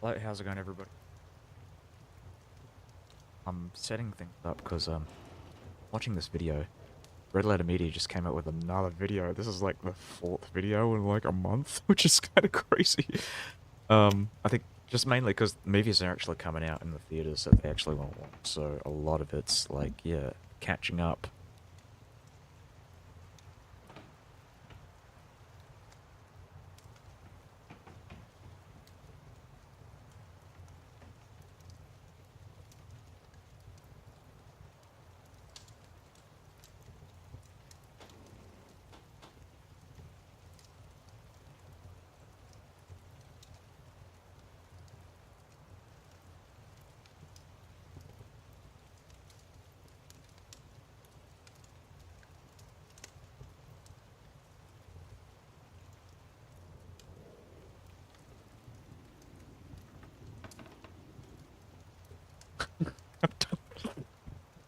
Hello, how's it going, everybody? I'm setting things up because watching this video. Red Letter Media just came out with another video. This is like the fourth video in like a month, which is kind of crazy. I think just mainly because movies are actually coming out in the theaters that they actually want to watch, so a lot of it's like, yeah, catching up.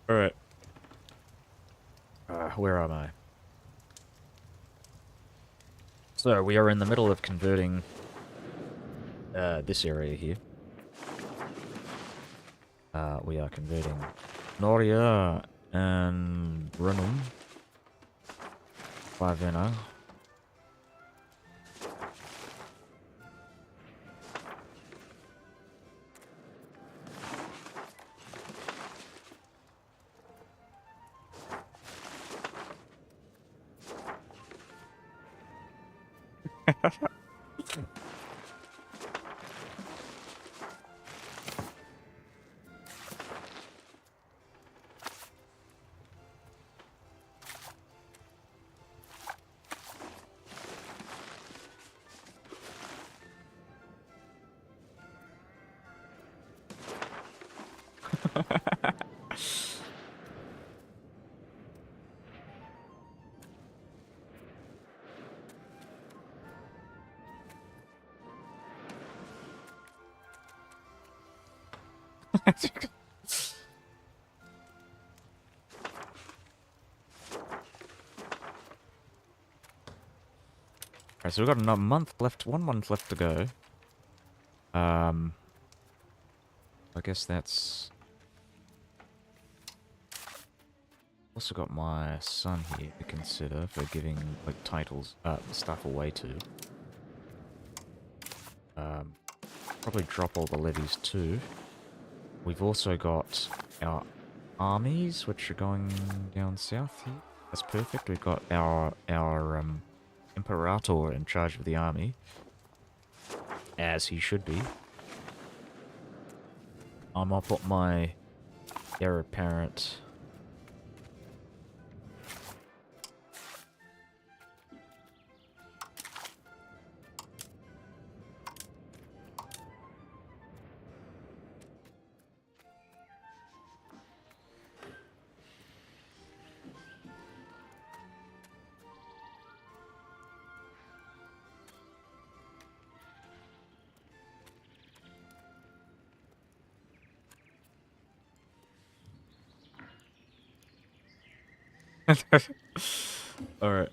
All right. Where am I? So we are in the middle of converting this area here. We are converting Noria and Brunum by Venna. Alright, so we've got another month left, 1 month left to go. Um, I guess that's... Also got my son here to consider for giving, like, titles, stuff away to. Um, Probably drop all the levies too. We've also got our armies, which are going down south here. That's perfect. We've got our Imperator in charge of the army, as he should be. I'll put my heir apparent. Alright.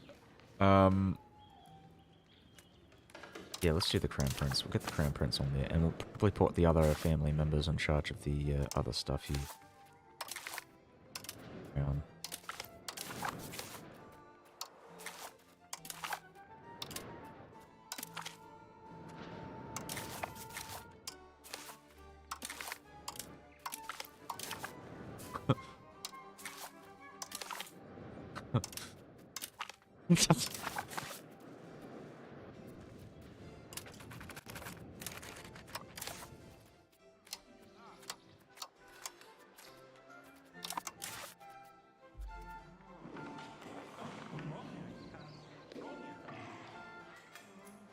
Yeah, let's do the Crown Prince. We'll get the Crown Prince on there, and we'll probably put the other family members in charge of the other stuff here. Crown.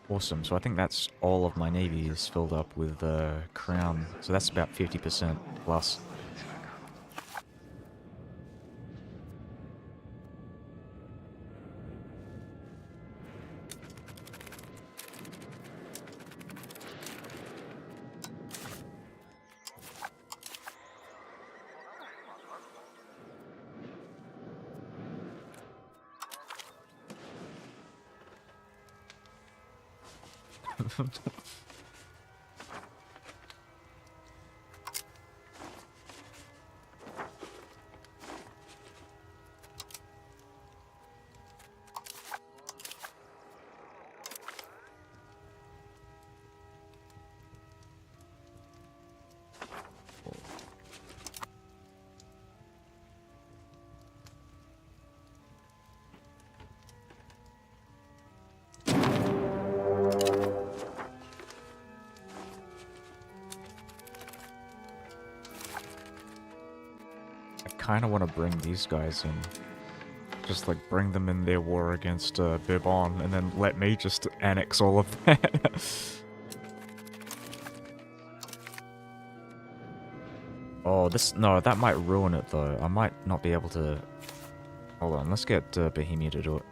Awesome, so I think that's all of my navy is filled up with Crown, so that's about 50% plus. kind of want to bring these guys in. Just, like, bring them in their war against Bourbon, and then let me just annex all of that. Oh, no, that might ruin it, though. I might not be able to... Hold on, let's get Bohemia to do it.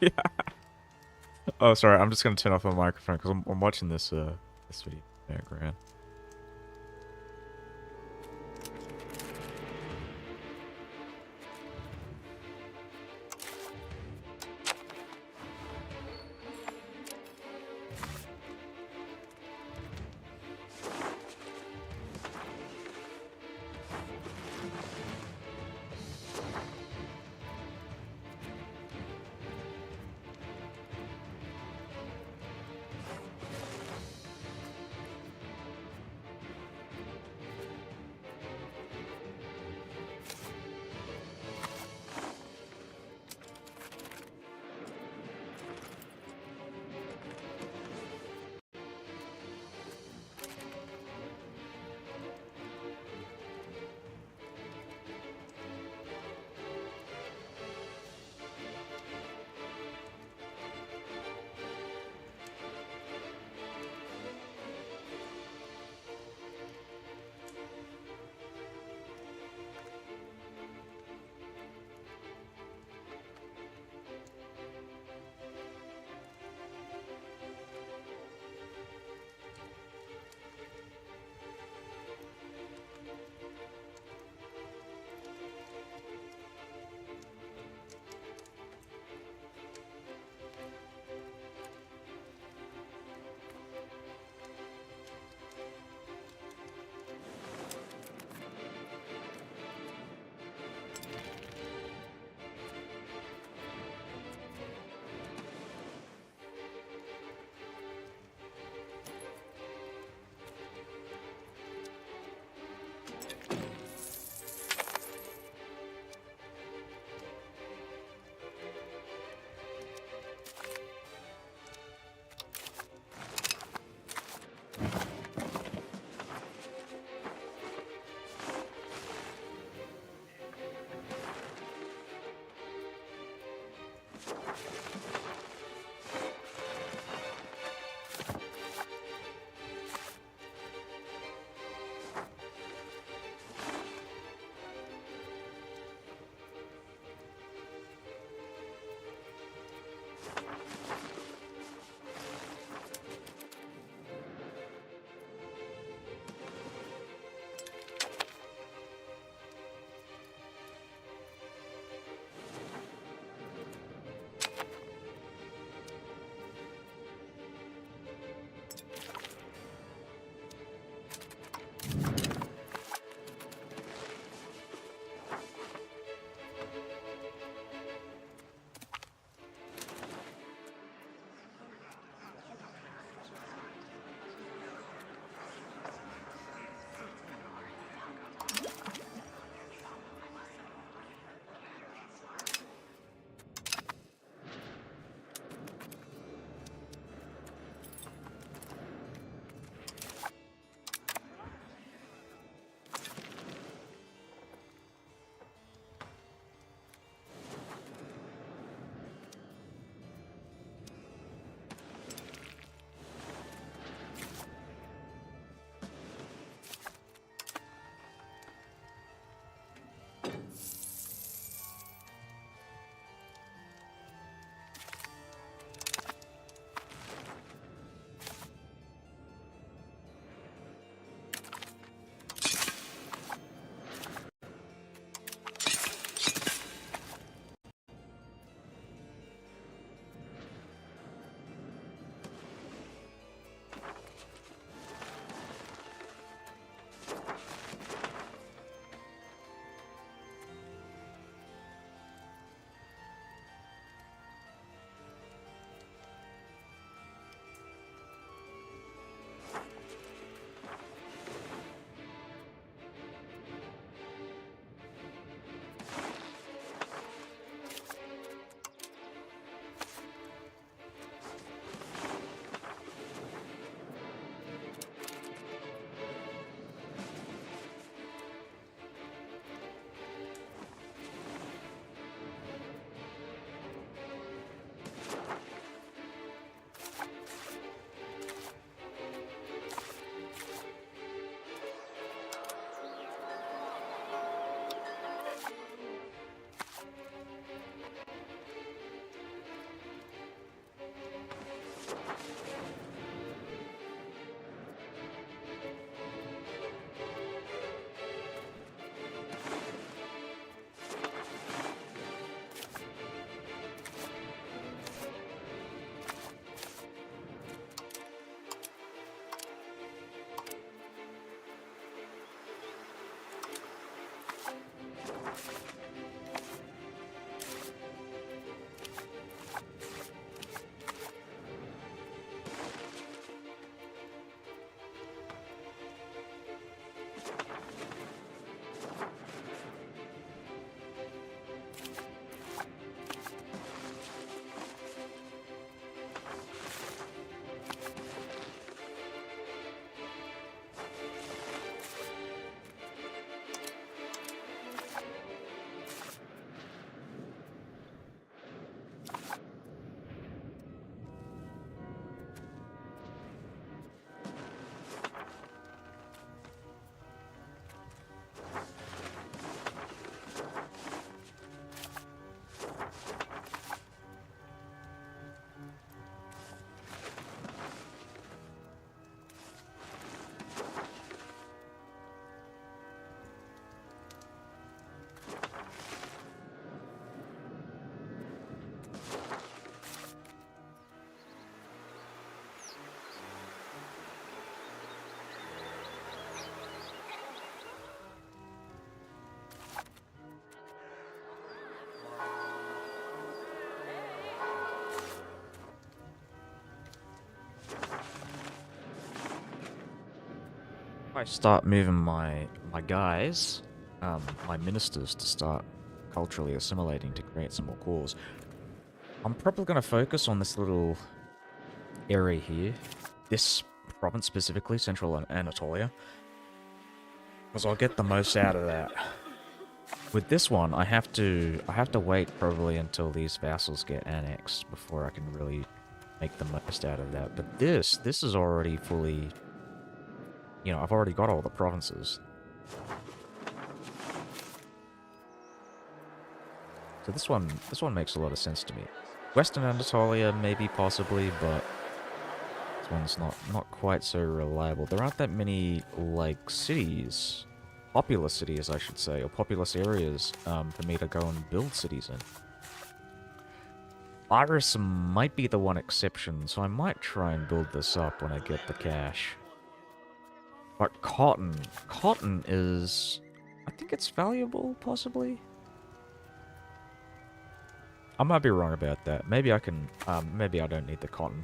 Yeah. Oh, sorry. I'm just gonna turn off my microphone because I'm watching this this video in the background. I start moving my guys, my ministers, to start culturally assimilating to create some more cores. I'm probably going to focus on this little area here, this province specifically, Central Anatolia, because I'll get the most out of that. With this one, I have to wait probably until these vassals get annexed before I can really make the most out of that. But this is already fully, you know, I've already got all the provinces. So this one makes a lot of sense to me. Western Anatolia, maybe, possibly, but this one's not quite so reliable. There aren't that many, like, cities, populous cities, I should say, or populous areas, for me to go and build cities in. Iris might be the one exception, so I might try and build this up when I get the cash. But cotton is, I think it's valuable, possibly? I might be wrong about that. Maybe I can, maybe I don't need the cotton.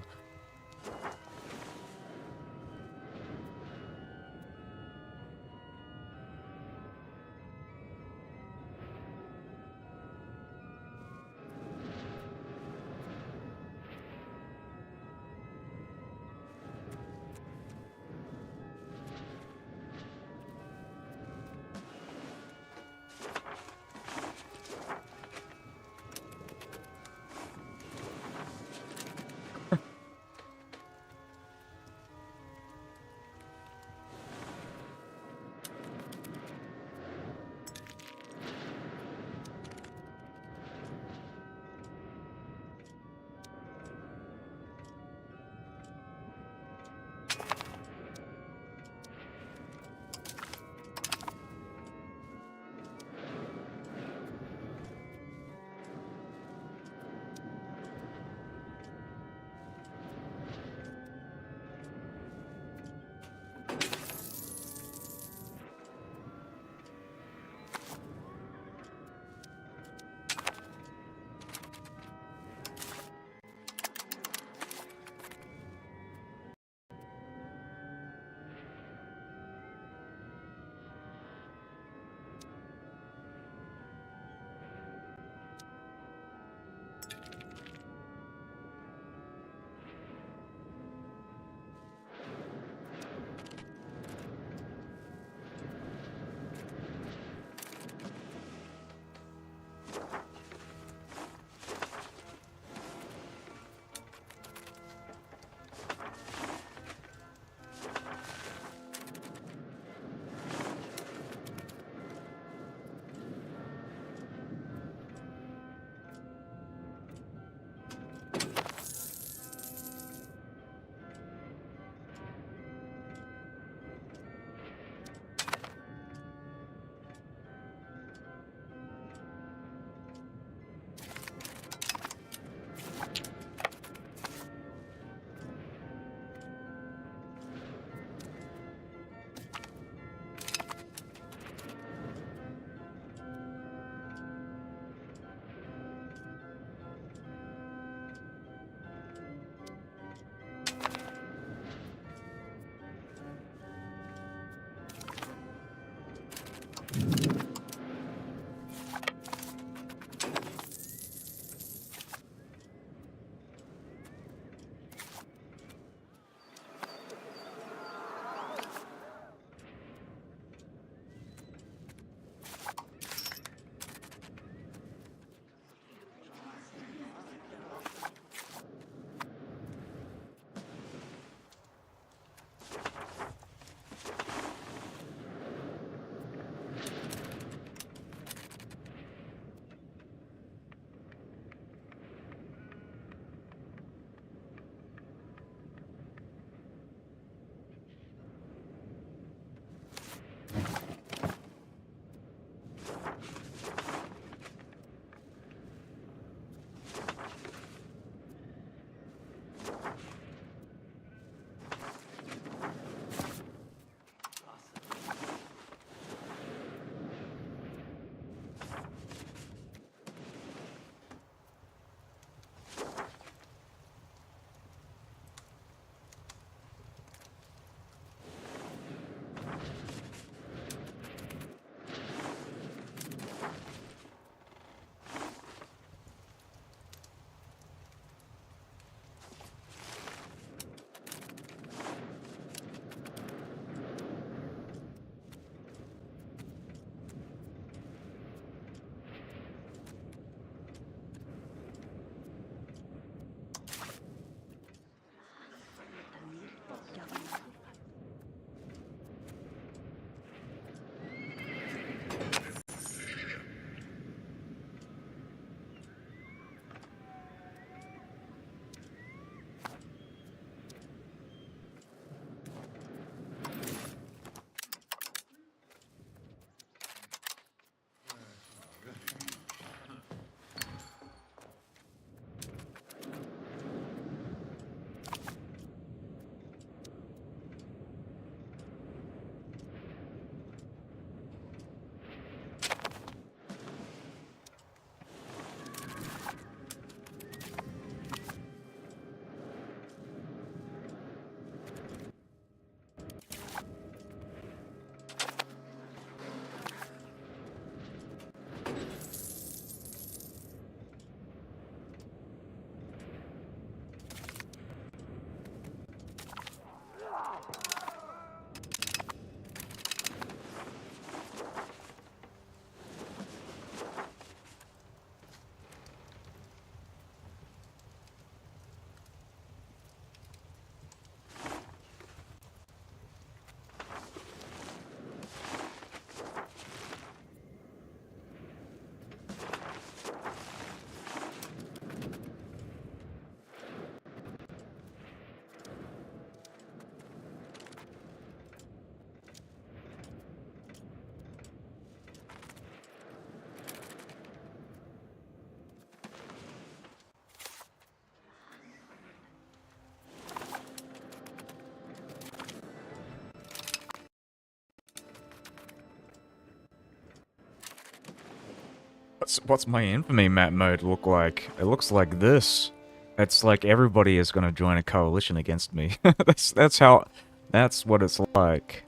what's my infamy map mode look like? It looks like this. It's like everybody is gonna join a coalition against me. That's what it's like.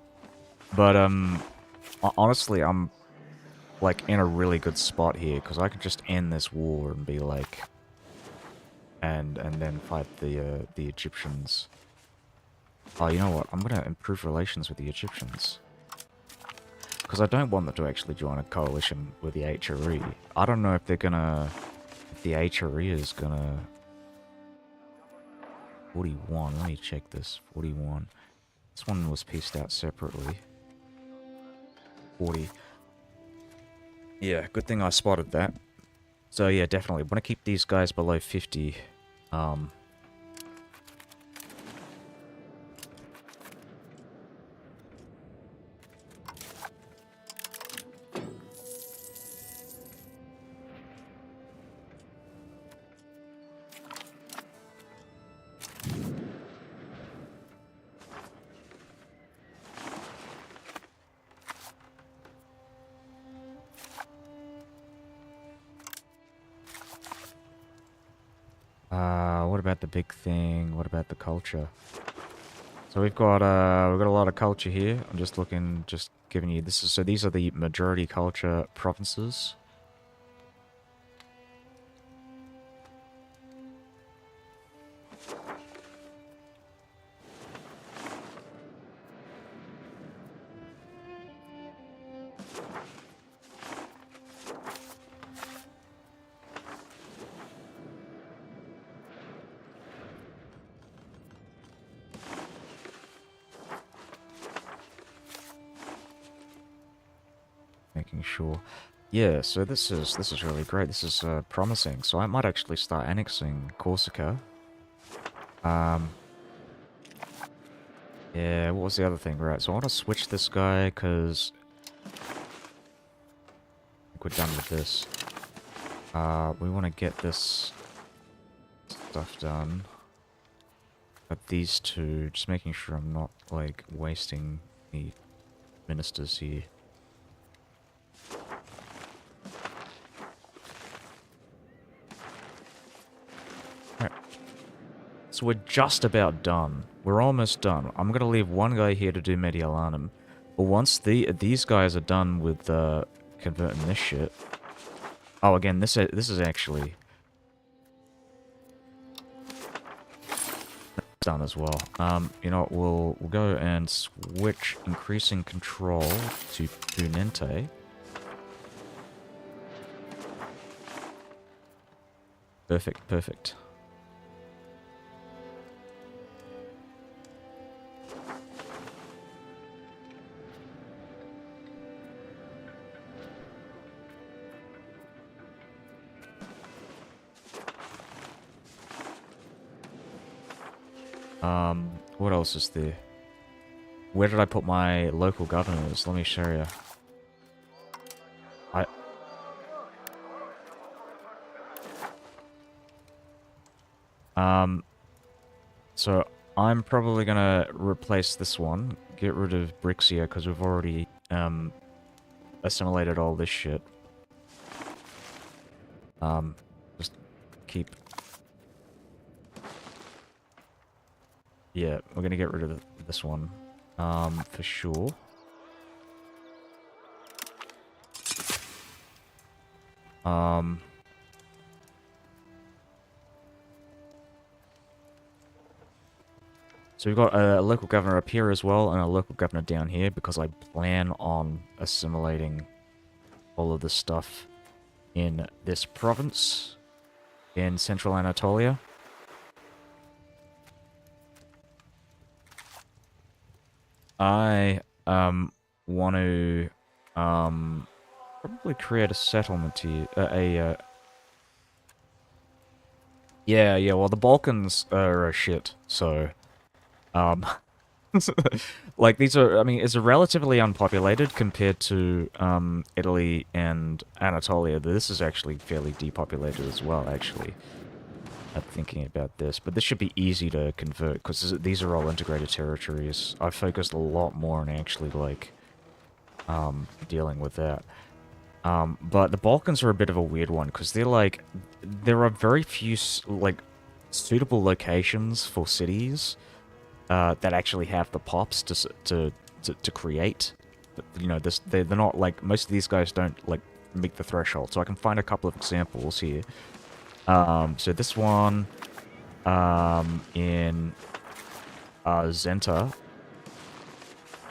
But honestly, I'm like in a really good spot here because I could just end this war and be like, and then fight the Egyptians. Oh, you know what? I'm gonna improve relations with the Egyptians. Because I don't want them to actually join a coalition with the HRE. I don't know if they're gonna... If the HRE is gonna... 41, let me check this. 41. This one was pieced out separately. 40. Yeah, good thing I spotted that. So yeah, definitely. Want to keep these guys below 50. What about the big thing? What about the culture? So we've got a lot of culture here. I'm just looking, just giving you this is so these are the majority culture provinces. Making sure. Yeah, so this is really great. This is promising. So I might actually start annexing Corsica. Yeah, what was the other thing? Right, so I want to switch this guy because I think we're done with this. We want to get this stuff done. But these two, just making sure I'm not like wasting the ministers here. So we're just about done. We're almost done. I'm gonna leave one guy here to do Mediolanum. But once these guys are done with converting this shit. Oh, again, this is actually done as well. You know what, we'll go and switch increasing control to Punente. Perfect, perfect. What else is there? Where did I put my local governors? Let me show you. So I'm probably gonna replace this one, get rid of Brixia, because we've already, assimilated all this shit. Just keep... Yeah, we're gonna get rid of this one, for sure. So we've got a local governor up here as well, and a local governor down here, because I plan on assimilating all of this stuff in this province in central Anatolia. I want to probably create a settlement here, yeah, well the Balkans are shit, so like these are, I mean, it's relatively unpopulated compared to Italy and Anatolia. This is actually fairly depopulated as well, actually. I'm thinking about this, but this should be easy to convert because these are all integrated territories. I focused a lot more on actually like dealing with that. But the Balkans are a bit of a weird one because they're like, there are very few like suitable locations for cities that actually have the pops to create. You know, they're not like most of these guys don't like meet the threshold. So I can find a couple of examples here. So this one in Zenta.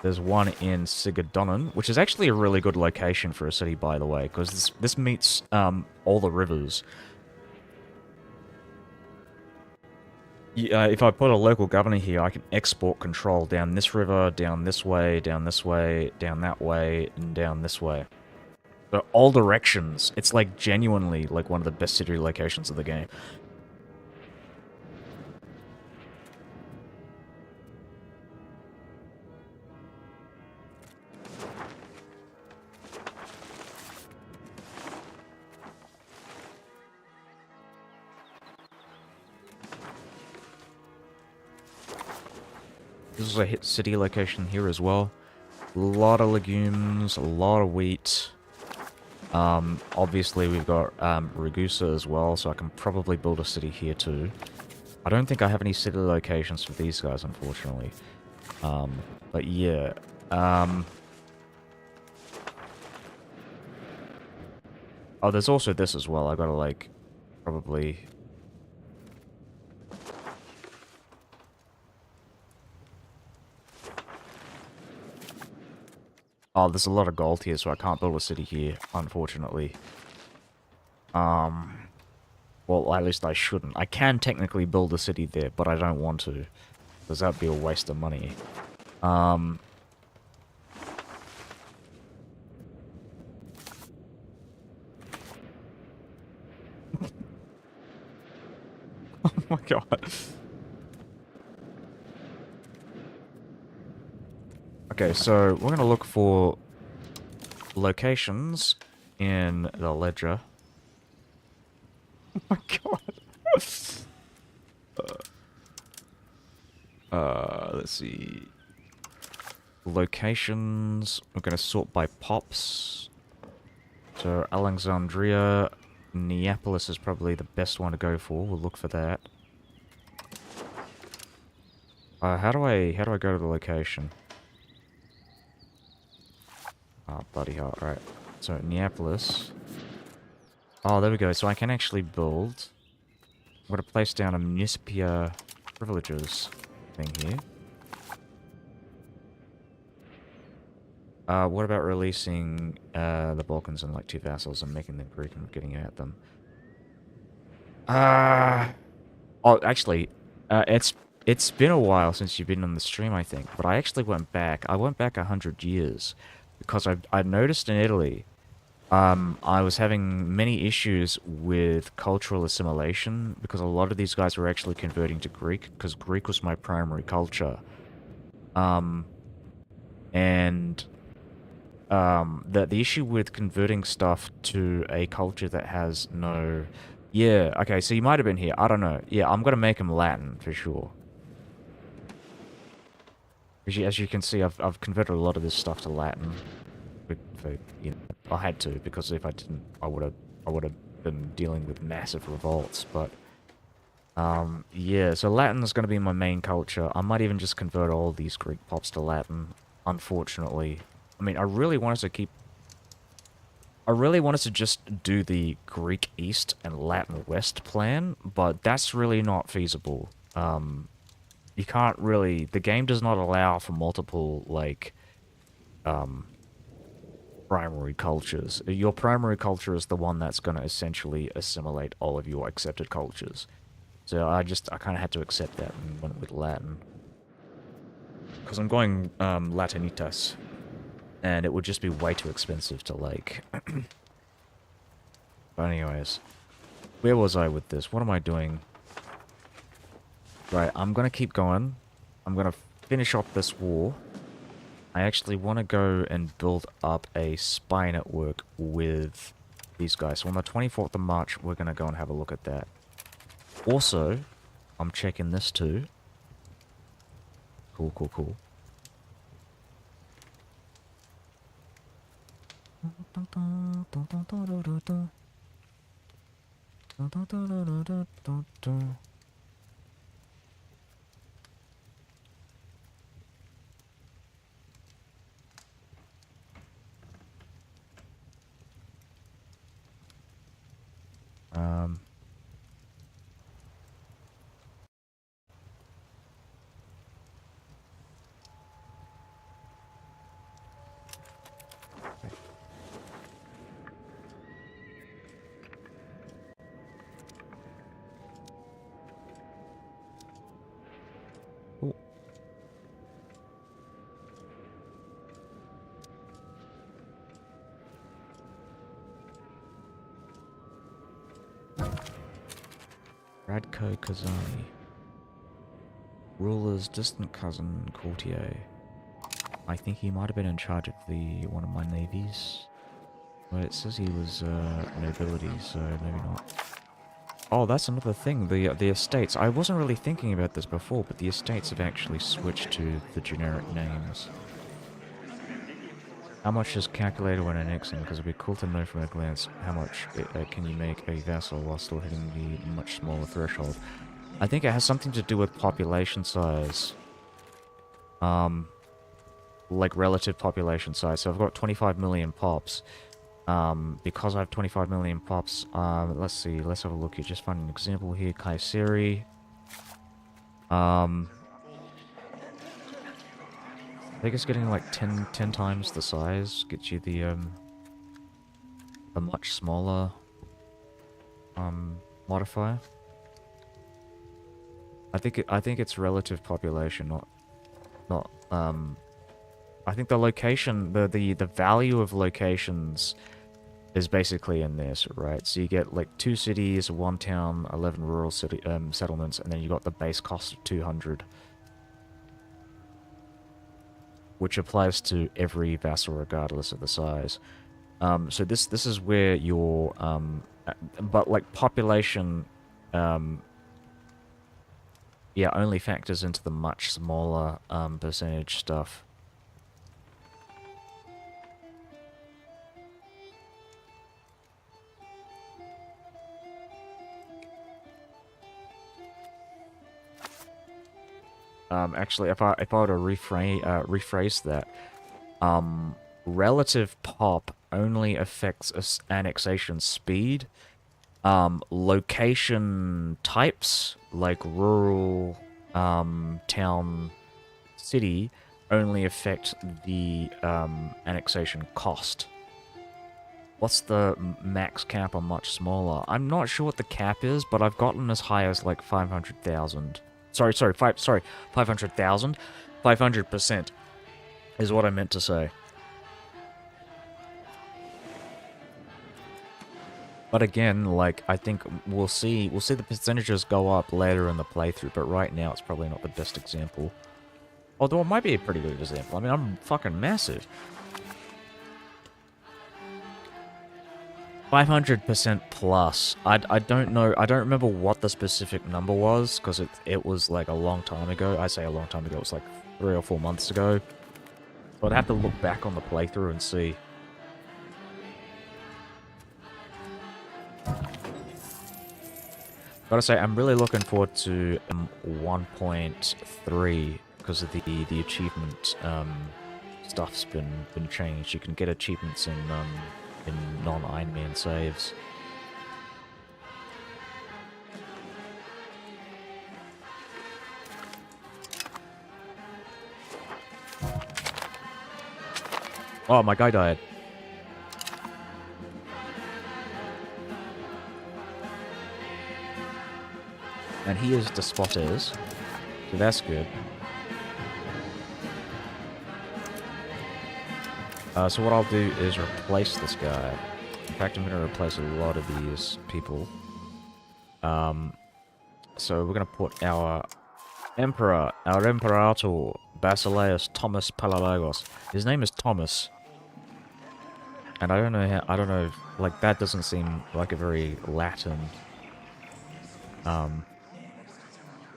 There's one in Sigadonnen, which is actually a really good location for a city, by the way, because this meets all the rivers. If I put a local governor here, I can export control down this river, down this way, down this way, down that way, and down this way. So all directions. It's like genuinely like one of the best city locations of the game. This is a hit city location here as well. A lot of legumes, a lot of wheat. Obviously we've got Ragusa as well, so I can probably build a city here too. I don't think I have any city locations for these guys, unfortunately. But yeah. Oh, there's also this as well. I gotta like probably. Oh, there's a lot of gold here, so I can't build a city here, unfortunately. Well, at least I shouldn't. I can technically build a city there, but I don't want to. Because that'd be a waste of money. Oh my god. Okay, so we're gonna look for locations in the ledger. Oh my god. Let's see. Locations. We're gonna sort by pops. So Alexandria, Neapolis is probably the best one to go for. We'll look for that. How do I go to the location? Oh, bloody hell, right. So, Neapolis. Oh, there we go. So I can actually build. I'm going to place down a Municipia privileges thing here. What about releasing the Balkans and like 2 vassals and making them Greek and getting at them? Oh, actually, it's been a while since you've been on the stream, I think. But I actually went back. I went back 100 years because I noticed in Italy, I was having many issues with cultural assimilation because a lot of these guys were actually converting to Greek because Greek was my primary culture. And the issue with converting stuff to a culture that has no... Yeah, okay, so you might have been here. I don't know. Yeah, I'm gonna make them Latin for sure. As you can see, I've converted a lot of this stuff to Latin. For, you know, I had to because if I didn't, I would have been dealing with massive revolts. But yeah, so Latin is going to be my main culture. I might even just convert all these Greek pops to Latin. Unfortunately, I mean, I really wanted to just do the Greek East and Latin West plan, but that's really not feasible. You can't really... The game does not allow for multiple, like, primary cultures. Your primary culture is the one that's going to essentially assimilate all of your accepted cultures. So I kind of had to accept that and went with Latin. Because I'm going Latinitas. And it would just be way too expensive to, like... But anyways. Where was I with this? What am I doing? Right, I'm gonna keep going. I'm gonna finish off this war. I actually want to go and build up a spy network with these guys. So on the 24th of March, we're gonna go and have a look at that. Also, I'm checking this too. Cool, cool, cool. Um. Oh. Radko Kazani. Ruler's distant cousin, courtier. I think he might have been in charge of one of my navies. But it says he was nobility, so maybe not. Oh, that's another thing. The estates. I wasn't really thinking about this before, but the estates have actually switched to the generic names. How much is calculated when annexing? Because it'd be cool to know from a glance how much can you make a vassal while still hitting the much smaller threshold. I think it has something to do with population size. Like relative population size. So I've got 25 million pops. Because I have 25 million pops, let's see, let's have a look here. Just find an example here. Kayseri. I think it's getting like 10 times the size. Gets you the, a much smaller, modifier. I think it's relative population, not, I think the location, the value of locations is basically in this, right? So you get like 2 cities, 1 town, 11 rural city settlements, and then you got the base cost of 200, which applies to every vassal regardless of the size. So this is where your but like population, yeah, only factors into the much smaller percentage stuff. Actually, if I were to rephrase that, relative pop only affects annexation speed. Location types like rural, town, city only affect the annexation cost. What's the max cap on much smaller? I'm not sure what the cap is, but I've gotten as high as like 500,000. Sorry, 500,000? 500% is what I meant to say. But again, like, I think we'll see the percentages go up later in the playthrough, but right now it's probably not the best example. Although it might be a pretty good example. I mean, I'm fucking massive. 500% plus. I don't know. I don't remember what the specific number was, because it was like a long time ago. I say a long time ago. It was like 3 or 4 months ago. So I'd have to look back on the playthrough and see. Gotta say, I'm really looking forward to 1.3 because of the achievement stuff's been changed. You can get achievements in non-Iron Man saves. Oh, my guy died. And he is Despotes, so that's good. So what I'll do is replace this guy. In fact, I'm going to replace a lot of these people. So we're going to put our Emperor, our Imperator, Basileus Thomas Palaiologos. His name is Thomas. And I don't know, like, that doesn't seem like a very Latin,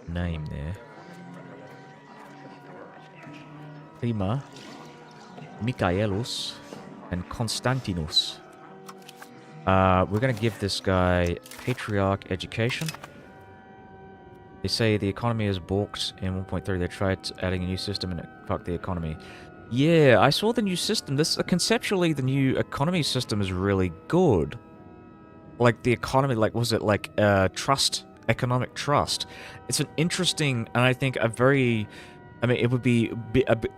name there. Prima, Michaelus, and Constantinus. We're gonna give this guy Patriarch Education. They say the economy is balked in 1.3. They tried adding a new system and it fucked the economy. Yeah, I saw the new system. Conceptually, the new economy system is really good. Like, the economy, like, was it like, trust, economic trust? It's an interesting, and I think a very, I mean, it would be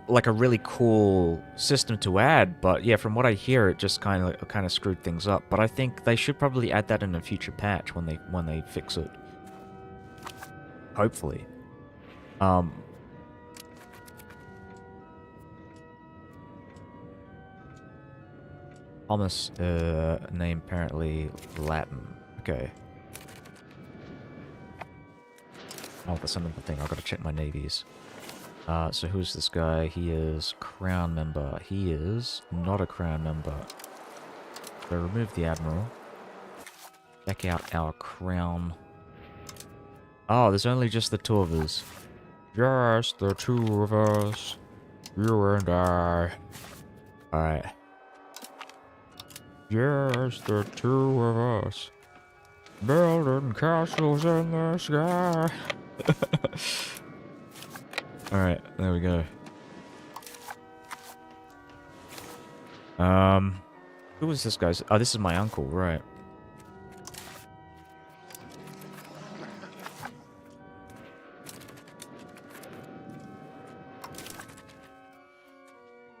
like a really cool system to add, but yeah, from what I hear, it just kind of screwed things up. But I think they should probably add that in a future patch when they fix it. Hopefully. Thomas, name apparently Latin. Okay. Oh, that's another thing. I've got to check my navies. So who's this guy? He is Crown member. He is not a Crown member. So remove the Admiral. Check out our Crown. Oh, there's only just the two of us. Yes, the two of us. You and I. Alright. Yes, the two of us. Building castles in the sky. Alright, there we go. Who was this guy's? Oh, this is my uncle, right.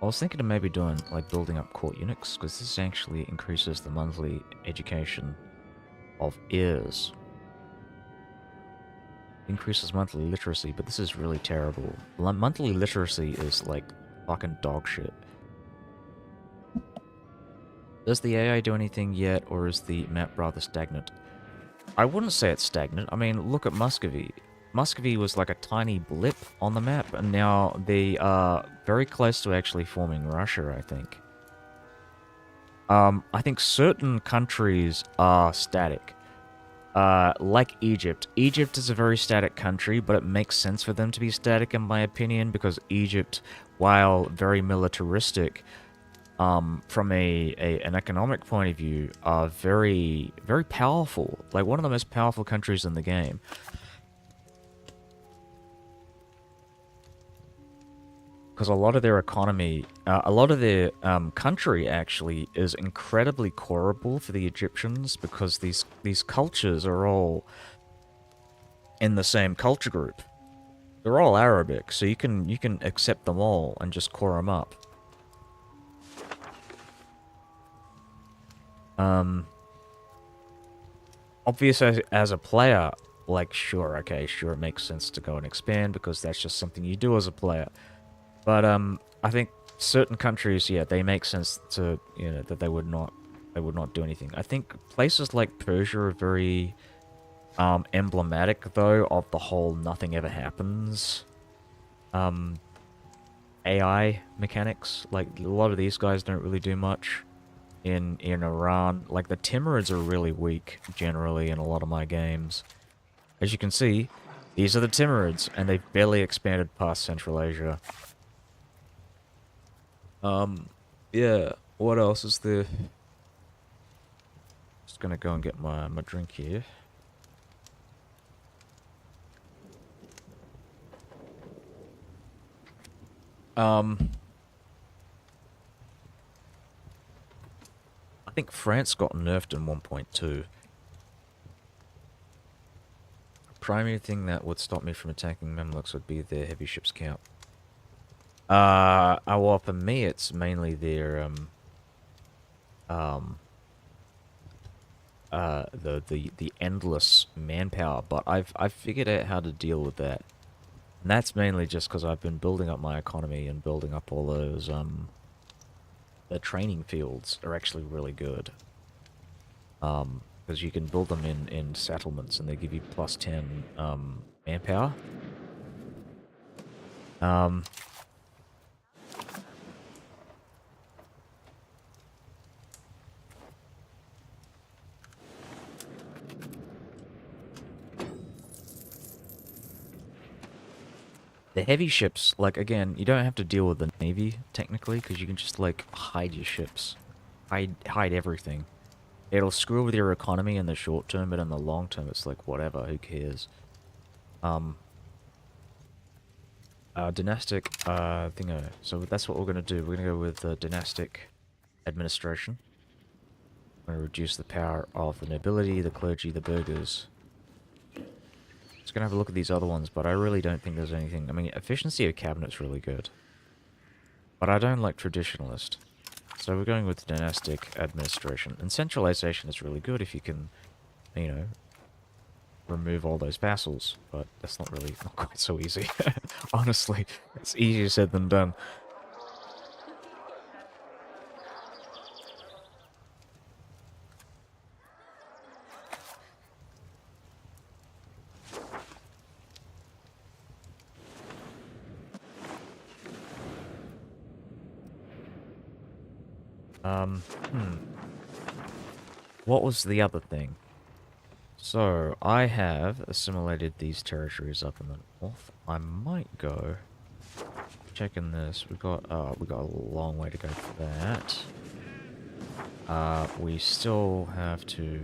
I was thinking of maybe doing, like, building up court eunuchs, because this actually increases the monthly education of heirs. Increases monthly literacy, but this is really terrible. Monthly literacy is, like, fucking dog shit. Does the AI do anything yet, or is the map rather stagnant? I wouldn't say it's stagnant. I mean, look at Muscovy. Muscovy was like a tiny blip on the map, and now they are very close to actually forming Russia, I think. I think certain countries are static. Like Egypt. Egypt is a very static country, but it makes sense for them to be static, in my opinion, because Egypt, while very militaristic, from an economic point of view, are very, very powerful. Like, one of the most powerful countries in the game. Because a lot of their economy, a lot of their country actually is incredibly corrable for the Egyptians, because these cultures are all in the same culture group. They're all Arabic, so you can accept them all and just core them up. Obviously, as a player, like, sure, okay, sure, it makes sense to go and expand, because that's just something you do as a player. But, I think certain countries, yeah, they make sense to, you know, that they would not do anything. I think places like Persia are very, emblematic, though, of the whole nothing ever happens, AI mechanics. Like, a lot of these guys don't really do much. In Iran, like, the Timurids are really weak, generally, in a lot of my games. As you can see, these are the Timurids, and they've barely expanded past Central Asia. Yeah, what else is there? Just gonna go and get my drink here. I think France got nerfed in 1.2. Primary thing that would stop me from attacking Mamluks would be their heavy ships count. Well, for me, it's mainly their, the endless manpower, but I've figured out how to deal with that. And that's mainly just because I've been building up my economy and building up all those, the training fields are actually really good. Because you can build them in settlements, and they give you plus 10, manpower. The heavy ships, like, again, you don't have to deal with the navy, technically, because you can just, like, hide your ships. Hide everything. it'll screw with your economy in the short term, but in the long term, it's like, whatever, who cares? Dynastic, thingo. So that's what we're gonna do. We're gonna go with dynastic administration. We're gonna reduce the power of the nobility, the clergy, the burghers. Just gonna have a look at these other ones, but I really don't think there's anything. I mean, efficiency of cabinet's really good, but I don't like traditionalist. So we're going with dynastic administration. And centralization is really good if you can, you know, remove all those vassals, but that's not quite so easy. Honestly, it's easier said than done. What was the other thing? So, I have assimilated these territories up in the north. I might go checking this. We got a long way to go for that. We still have to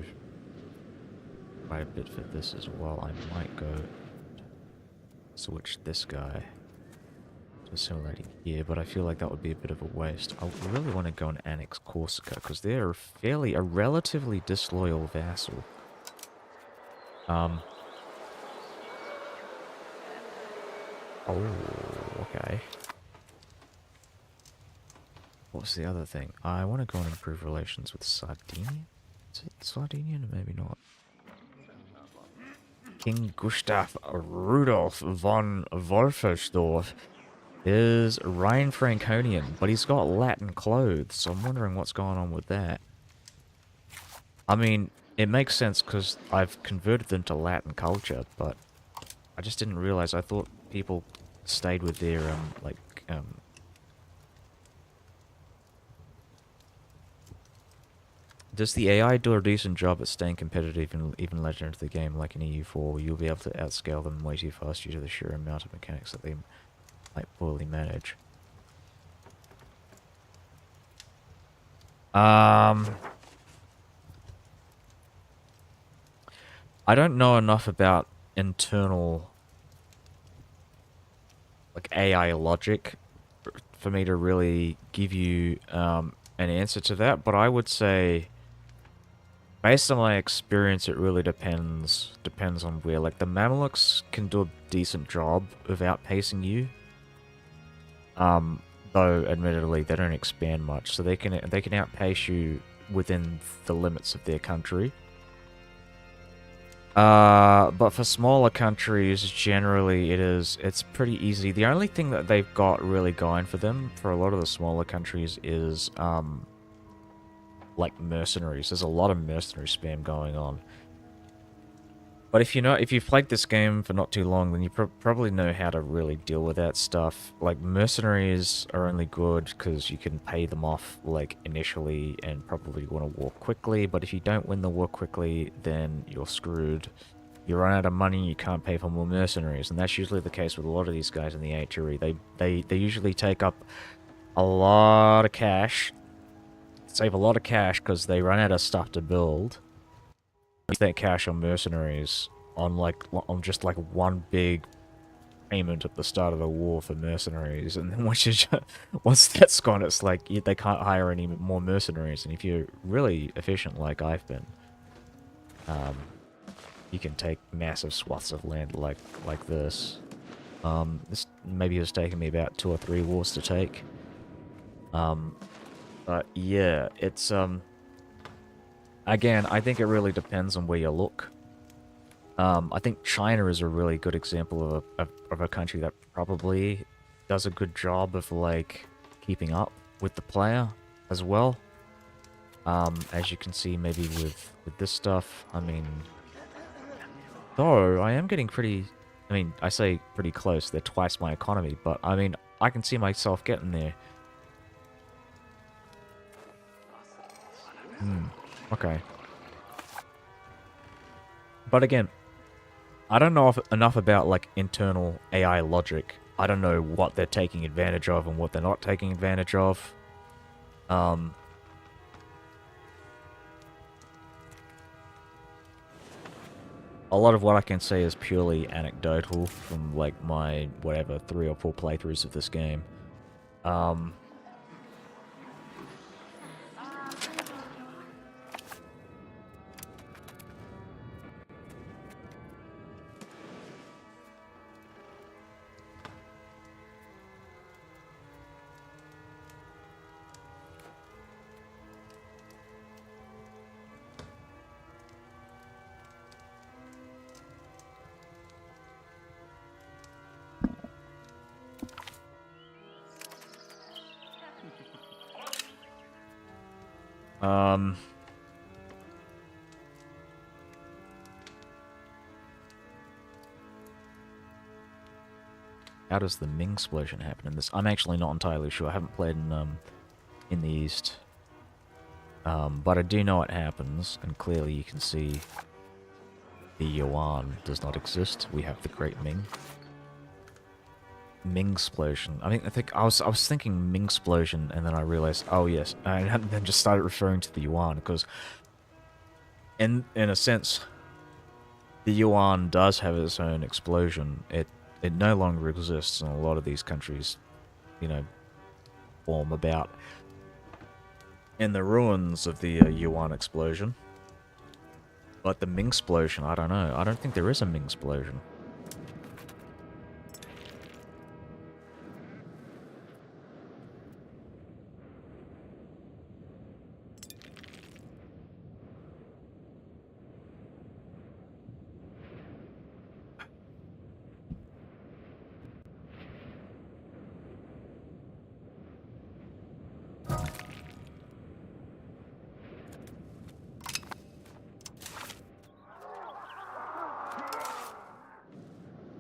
quite a bit for this as well. I might go switch this guy to assimilating here, but I feel like that would be a bit of a waste. I really want to go and annex Corsica because they're a relatively disloyal vassal. Oh, okay. What's the other thing? I want to go and improve relations with Sardinia? Is it Sardinian? Maybe not. King Gustav Rudolf von Wolfersdorf is Rhine Franconian, but he's got Latin clothes, so I'm wondering what's going on with that. I mean, it makes sense because I've converted them to Latin culture, but I just didn't realize. I thought people stayed with their, Does the AI do a decent job at staying competitive and even later into the game, like in EU4, you'll be able to outscale them way too fast due to the sheer amount of mechanics that they might poorly manage? I don't know enough about internal, like, AI logic for me to really give you an answer to that, but I would say, based on my experience, it really depends on where. Like, the Mamelukes can do a decent job of outpacing you. Though, admittedly, they don't expand much, so they can outpace you within the limits of their country. But for smaller countries, generally, it's pretty easy. The only thing that they've got really going for them, for a lot of the smaller countries, is, like, mercenaries. There's a lot of mercenary spam going on. But if you've played this game for not too long, then you probably know how to really deal with that stuff. Like, mercenaries are only good because you can pay them off, like, initially and probably want to war quickly. But if you don't win the war quickly, then you're screwed. You run out of money, you can't pay for more mercenaries. And that's usually the case with a lot of these guys in the HRE. They usually take up a lot of cash, save a lot of cash because they run out of stuff to build. Use that cash on mercenaries on just like one big payment at the start of the war for mercenaries, and then once that's gone, it's like they can't hire any more mercenaries. And if you're really efficient like I've been, you can take massive swaths of land like this. This maybe has taken me about 2 or 3 wars to take. But yeah, it's again, I think it really depends on where you look. I think China is a really good example of a country that probably does a good job of, like, keeping up with the player as well. As you can see, maybe with this stuff, I mean, though I am getting pretty, I mean, I say pretty close, they're twice my economy, but I mean, I can see myself getting there. Okay. But again, I don't know enough about, like, internal AI logic. I don't know what they're taking advantage of and what they're not taking advantage of. a lot of what I can say is purely anecdotal from like my whatever 3 or 4 playthroughs of this game. Um, um, how does the Ming explosion happen in this? I'm actually not entirely sure. I haven't played in the East. But I do know it happens, and clearly you can see the Yuan does not exist. We have the Great Ming. Ming explosion. I think I was thinking Ming explosion, and then I realized, oh yes, and then just started referring to the Yuan because, in a sense, the Yuan does have its own explosion. It no longer exists, and a lot of these countries, you know, form about in the ruins of the Yuan explosion. But the Ming explosion, I don't know. I don't think there is a Ming explosion.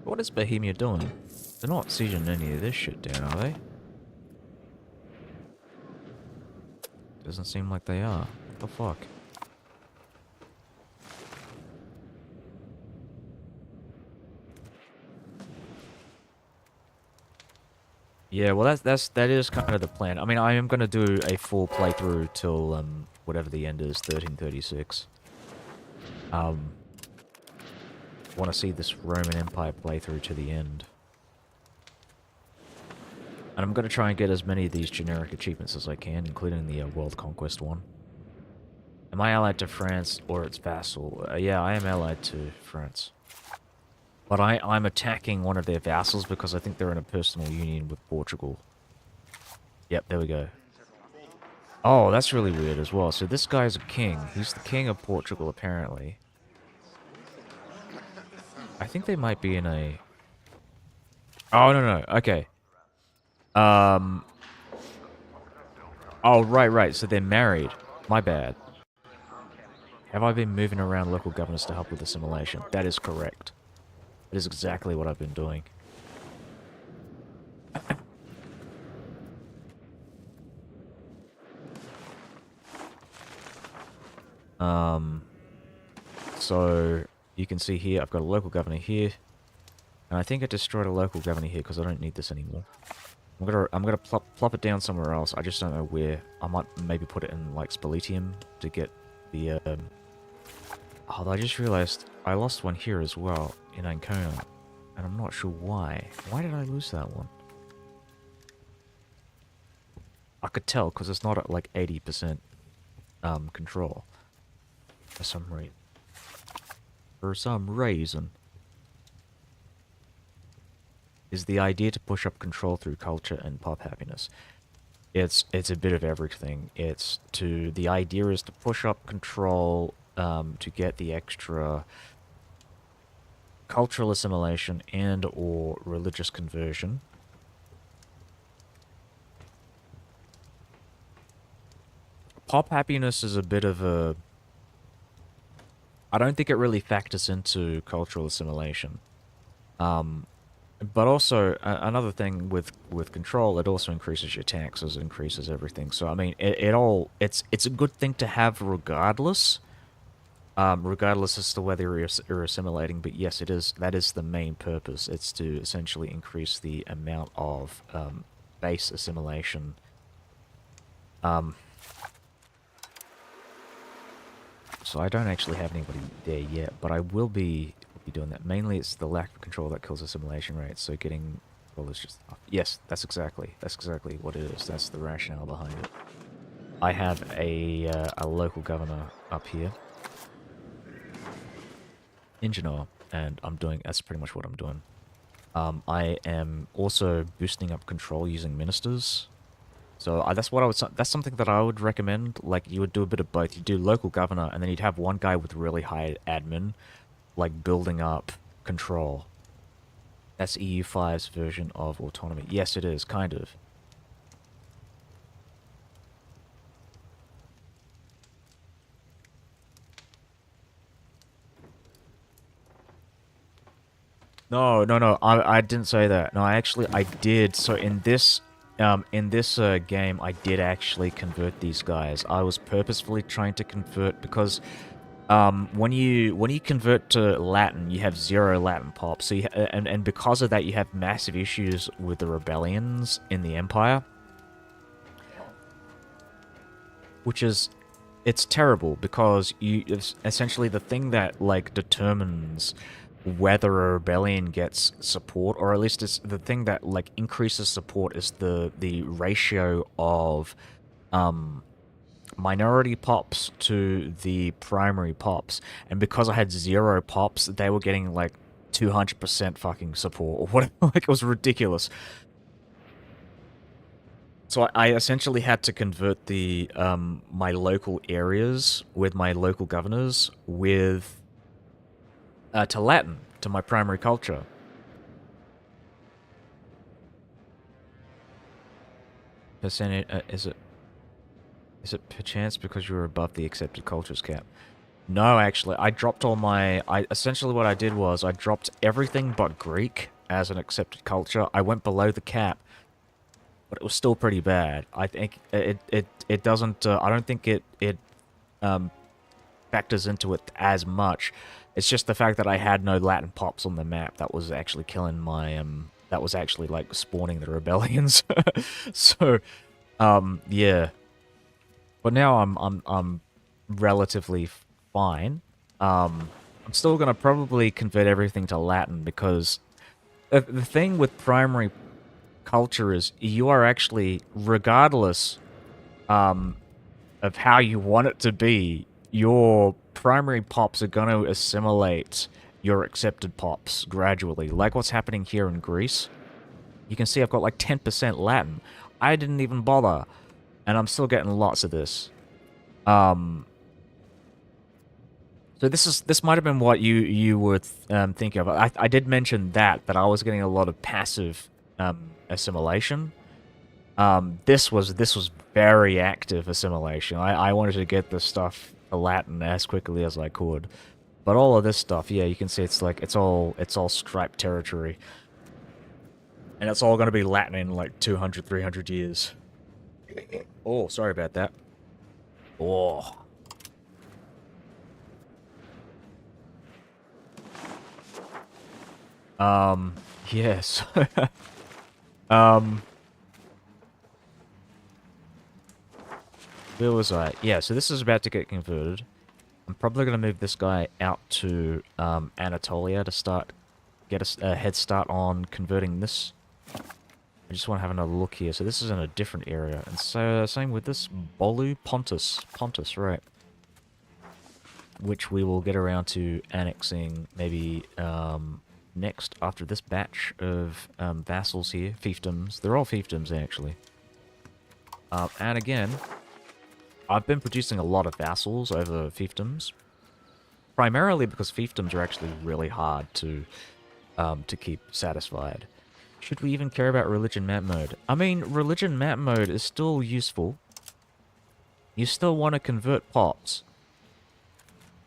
What is Bohemia doing? They're not sieging any of this shit down, are they? Doesn't seem like they are. What the fuck? Yeah, well that is kind of the plan. I mean, I am gonna do a full playthrough till whatever the end is, 1336. Want to see this Roman Empire playthrough to the end. And I'm going to try and get as many of these generic achievements as I can, including the World Conquest one. Am I allied to France or its vassal? Yeah, I am allied to France. But I'm attacking one of their vassals because I think they're in a personal union with Portugal. Yep, there we go. Oh, that's really weird as well. So this guy's a king. He's the king of Portugal, apparently. I think they might be in a... Oh, no. Okay. Oh, right. So they're married. My bad. Have I been moving around local governors to help with assimilation? That is correct. That is exactly what I've been doing. So you can see here, I've got a local governor here. And I think I destroyed a local governor here because I don't need this anymore. I'm gonna plop it down somewhere else. I just don't know where. I might maybe put it in like Spalitium to get the Oh, I just realized I lost one here as well in Ancona, and I'm not sure why. Why did I lose that one? I could tell because it's not at like 80% control for some reason. Is the idea to push up control through culture and pop happiness. It's a bit of everything. The idea is to push up control to get the extra cultural assimilation and or religious conversion. Pop happiness is a bit of a... I don't think it really factors into cultural assimilation. But also, another thing with control, it also increases your taxes, increases everything. So, I mean, it's a good thing to have regardless. Regardless as to whether you're assimilating, but yes, that is the main purpose. It's to essentially increase the amount of base assimilation. So I don't actually have anybody there yet, but I will be be doing that. Mainly, it's the lack of control that kills assimilation rate. So getting control is just tough. Yes, that's exactly what it is. That's the rationale behind it. I have a local governor up here, engineer, and that's pretty much what I'm doing. I am also boosting up control using ministers. So that's something that I would recommend. Like, you would do a bit of both. You do local governor, and then you'd have one guy with really high admin, like building up control. That's EU5's version of autonomy. Yes, it is, kind of. No, no, no. I didn't say that. No, I did. So in this game, I did actually convert these guys. I was purposefully trying to convert because when you convert to Latin, you have 0 Latin pop. So and because of that, you have massive issues with the rebellions in the Empire, which is it's terrible because it's essentially the thing that like determines whether a rebellion gets support, or at least it's the thing that like increases support, is the ratio of minority pops to the primary pops. And because I had 0 pops, they were getting like 200% fucking support or whatever. Like, it was ridiculous. So I essentially had to convert the my local areas with my local governors with to Latin, to my primary culture. Percentage is it perchance because you were above the accepted cultures cap? No, actually, I dropped all my. Essentially what I did was I dropped everything but Greek as an accepted culture. I went below the cap, but it was still pretty bad. I think it doesn't. I don't think it factors into it as much. It's just the fact that I had no Latin pops on the map that was actually killing my that was actually like spawning the rebellions. So yeah. But now I'm relatively fine. I'm still gonna probably convert everything to Latin because the thing with primary culture is you are actually, regardless of how you want it to be, your primary pops are going to assimilate your accepted pops gradually. Like what's happening here in Greece. You can see I've got like 10% Latin. I didn't even bother, and I'm still getting lots of this. So this might have been what you were thinking of. I did mention that I was getting a lot of passive assimilation. This was very active assimilation. I wanted to get this stuff to Latin as quickly as I could. But all of this stuff, yeah, you can see it's like it's all striped territory. And it's all going to be Latin in like 200, 300 years. Oh, sorry about that. Oh. Yes. Where was I? Yeah, so this is about to get converted. I'm probably going to move this guy out to Anatolia to get a head start on converting this. I just want to have another look here. So this is in a different area. And so same with this Bolu Pontus, right. Which we will get around to annexing maybe next after this batch of vassals here. Fiefdoms. They're all fiefdoms actually. And again, I've been producing a lot of vassals over fiefdoms, primarily because fiefdoms are actually really hard to keep satisfied. Should we even care about religion map mode? I mean, religion map mode is still useful. You still want to convert pops,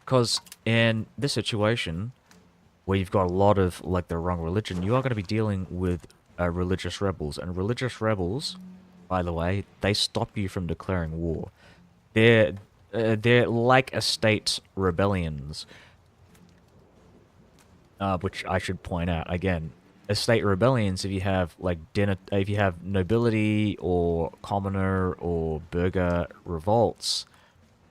because in this situation, where you've got a lot of like the wrong religion, you are going to be dealing with religious rebels, and religious rebels, by the way, they stop you from declaring war. They're like estate rebellions, which I should point out again. Estate rebellions, if you have like if you have nobility or commoner or burgher revolts,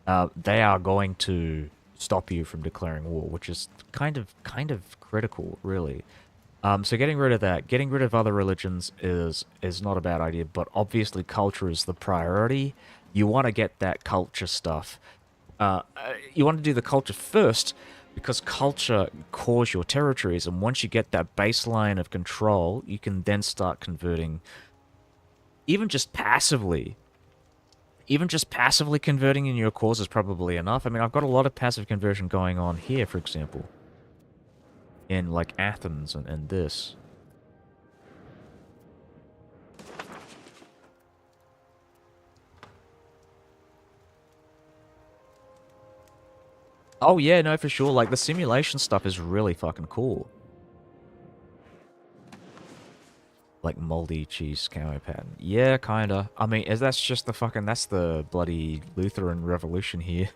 they are going to stop you from declaring war, which is kind of critical, really. So getting rid of that, getting rid of other religions is not a bad idea, but obviously culture is the priority. You want to get that culture stuff. You want to do the culture first because culture cores your territories, and once you get that baseline of control, you can then start converting, even just passively. Even just passively converting in your cause is probably enough. I mean, I've got a lot of passive conversion going on here, for example, in like Athens and this. Oh yeah, no, for sure. Like the simulation stuff is really fucking cool. Like moldy cheese camo pattern. Yeah, kinda. I mean, that's just the fucking, that's the bloody Lutheran revolution here.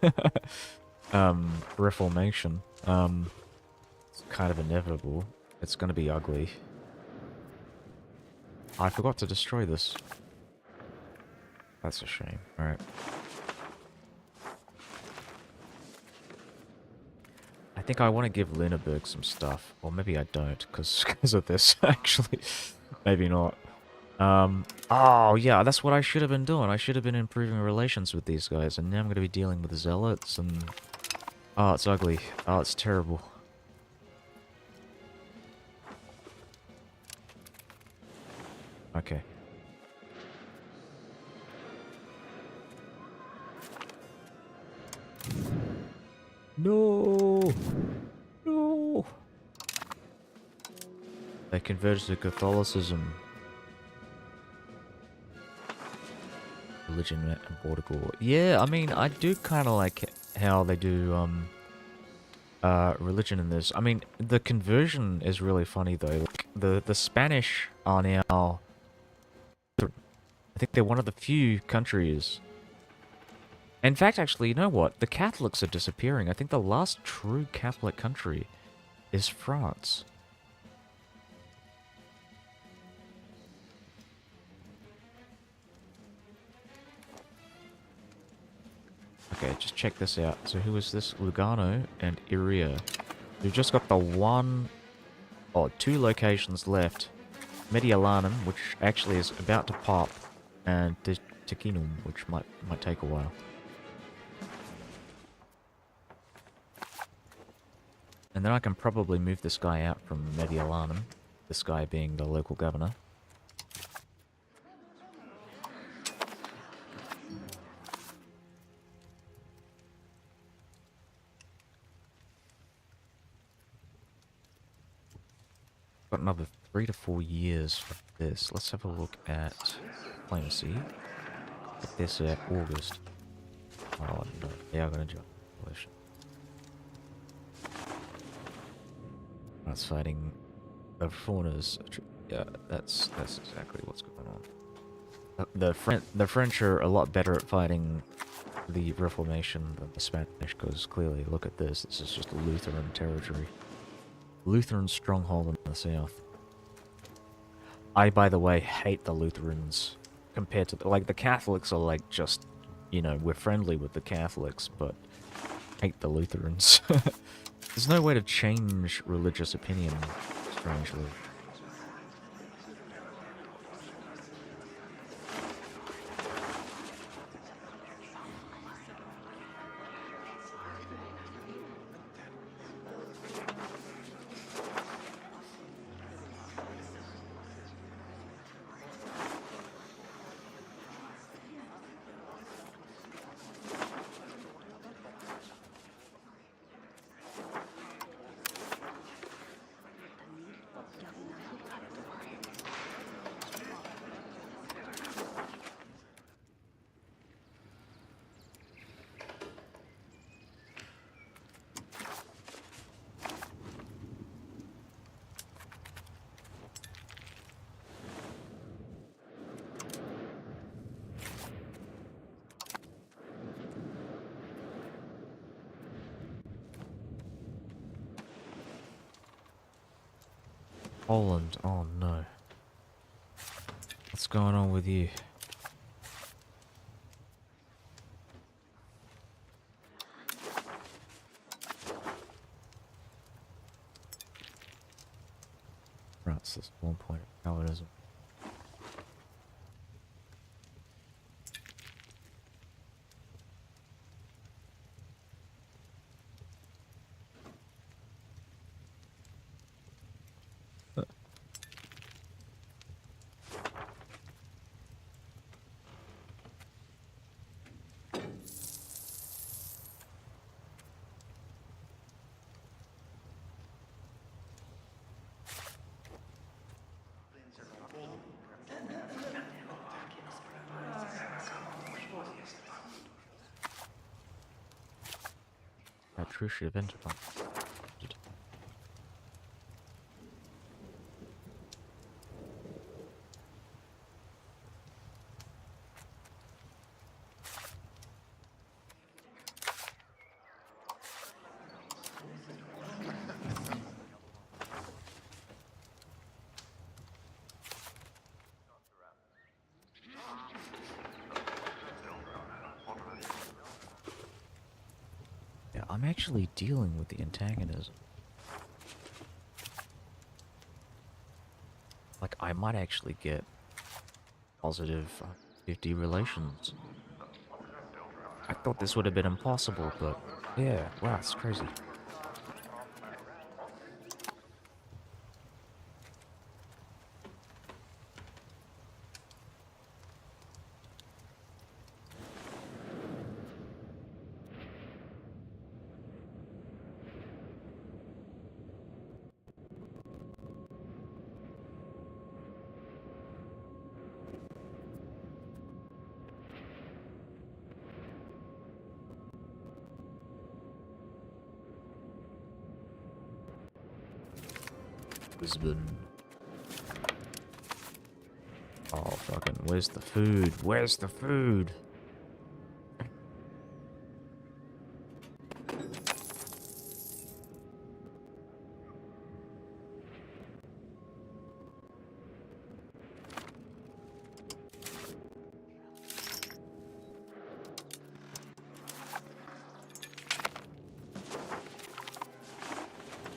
Reformation. It's kind of inevitable. It's gonna be ugly. I forgot to destroy this. That's a shame. Alright. I think I want to give Lüneburg some stuff. Or maybe I don't, because of this, actually. Maybe not. Oh, yeah, that's what I should have been doing. I should have been improving relations with these guys, and now I'm going to be dealing with the zealots, and... Oh, it's ugly. Oh, it's terrible. Okay. No! No! They converted to Catholicism. Religion in Portugal. Yeah, I mean, I do kind of like how they do, religion in this. I mean, the conversion is really funny, though. Like, the Spanish are now... I think they're one of the few countries... In fact, actually, you know what? The Catholics are disappearing. I think the last true Catholic country is France. Okay, just check this out. So who is this? Lugano and Iria. We've just got the one... or two locations left. Mediolanum, which actually is about to pop, and Ticinum, which might take a while. And then I can probably move this guy out from Mediolanum, this guy being the local governor. Got another 3 to 4 years for this. Let's have a look at diplomacy. Get this at August. Oh no, they are going to join the coalition. That's fighting the fauners. Yeah, that's exactly what's going on. The French are a lot better at fighting the Reformation than the Spanish, because clearly, look at this. This is just Lutheran territory. Lutheran stronghold in the south. I, by the way, hate the Lutherans compared to like the Catholics are like just, you know, we're friendly with the Catholics, but hate the Lutherans. There's no way to change religious opinion, strangely. Poland, oh no. What's going on with you? True event upon. Yeah, I'm actually dealing with the antagonism. Like, I might actually get positive 50 relations. I thought this would have been impossible, but yeah, wow, it's crazy. Lisbon. Oh, fucking, where's the food? Where's the food?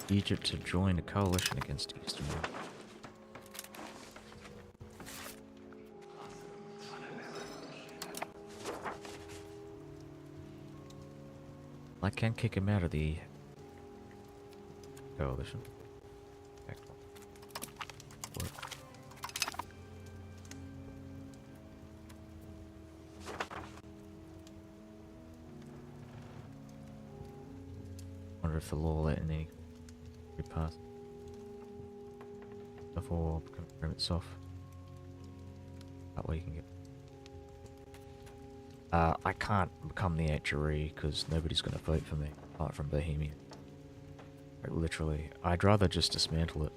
Egypt to join a coalition against Eastern Europe. I can kick him out of the coalition. Wonder if the law let any pass before confirm itself. That way you can get. I can't become the HRE because nobody's going to vote for me apart from Bohemia. Like, literally, I'd rather just dismantle it.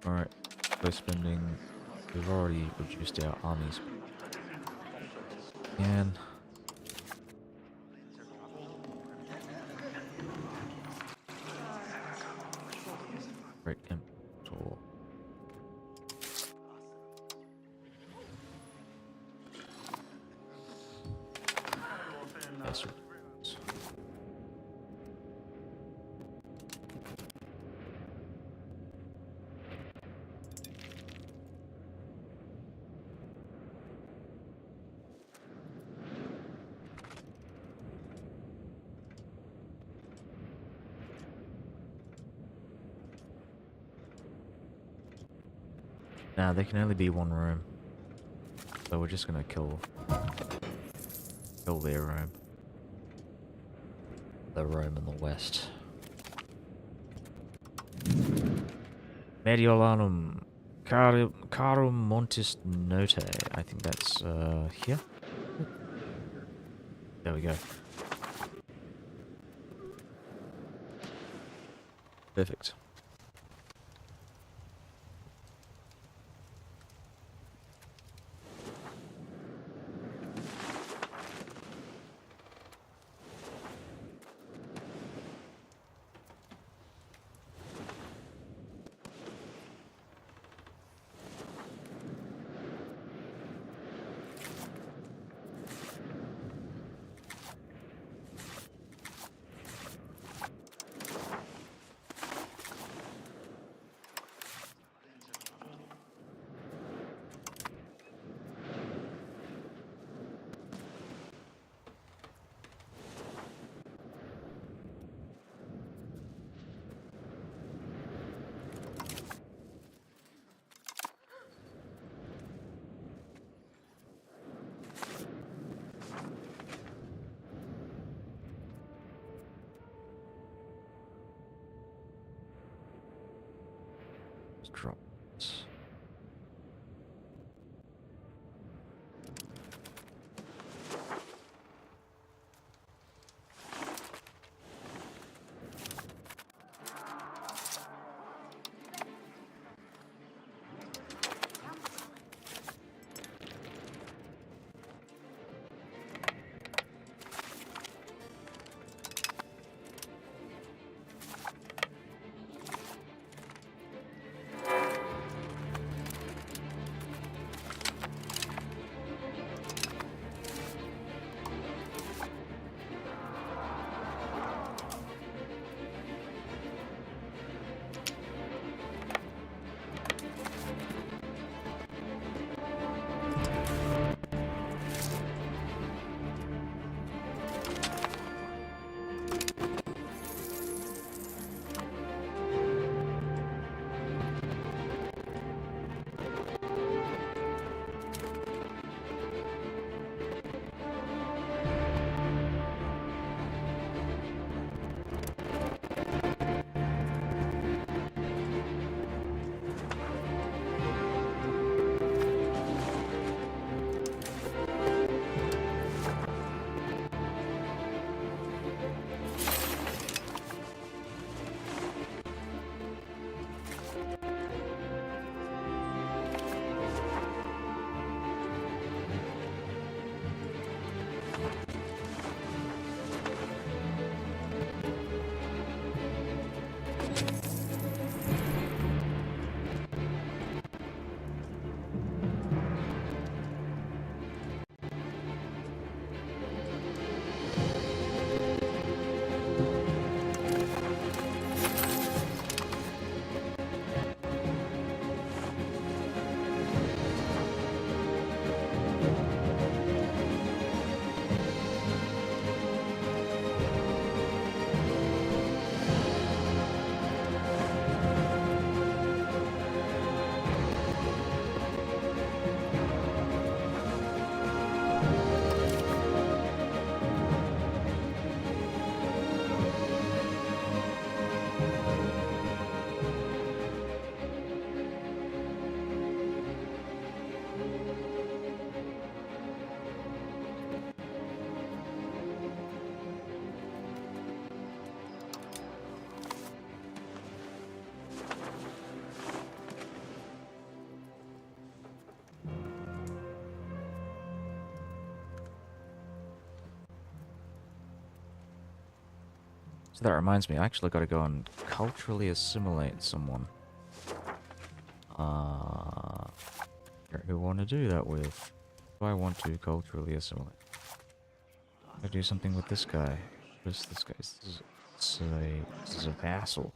Alright, we're spending. We've already reduced our armies. And break import. Yes, nah, there can only be one room. So we're just gonna kill their room. The room in the west. Mediolanum Carum Montis Note. I think that's here. There we go. Perfect. drops. So that reminds me, I actually got to go and culturally assimilate someone. Who want to do that with? Do I want to culturally assimilate? I do something with this guy. What is this guy? This is a vassal.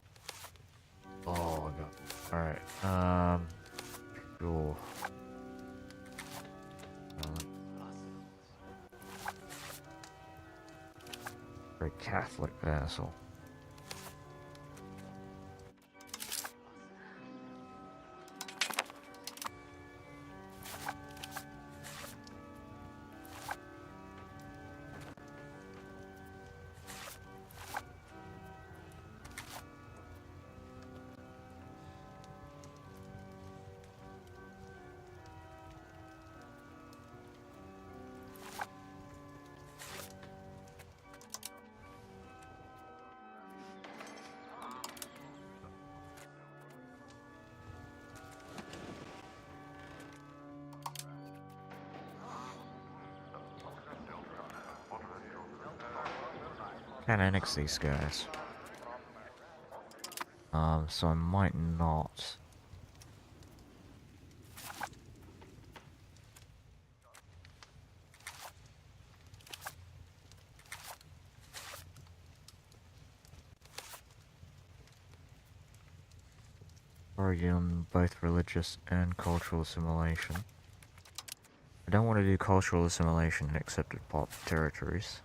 Oh god. Alright, sure. Very Catholic vassal. Can't annex these guys. So I might not. Origin, both religious and cultural assimilation. I don't want to do cultural assimilation in accepted pop territories.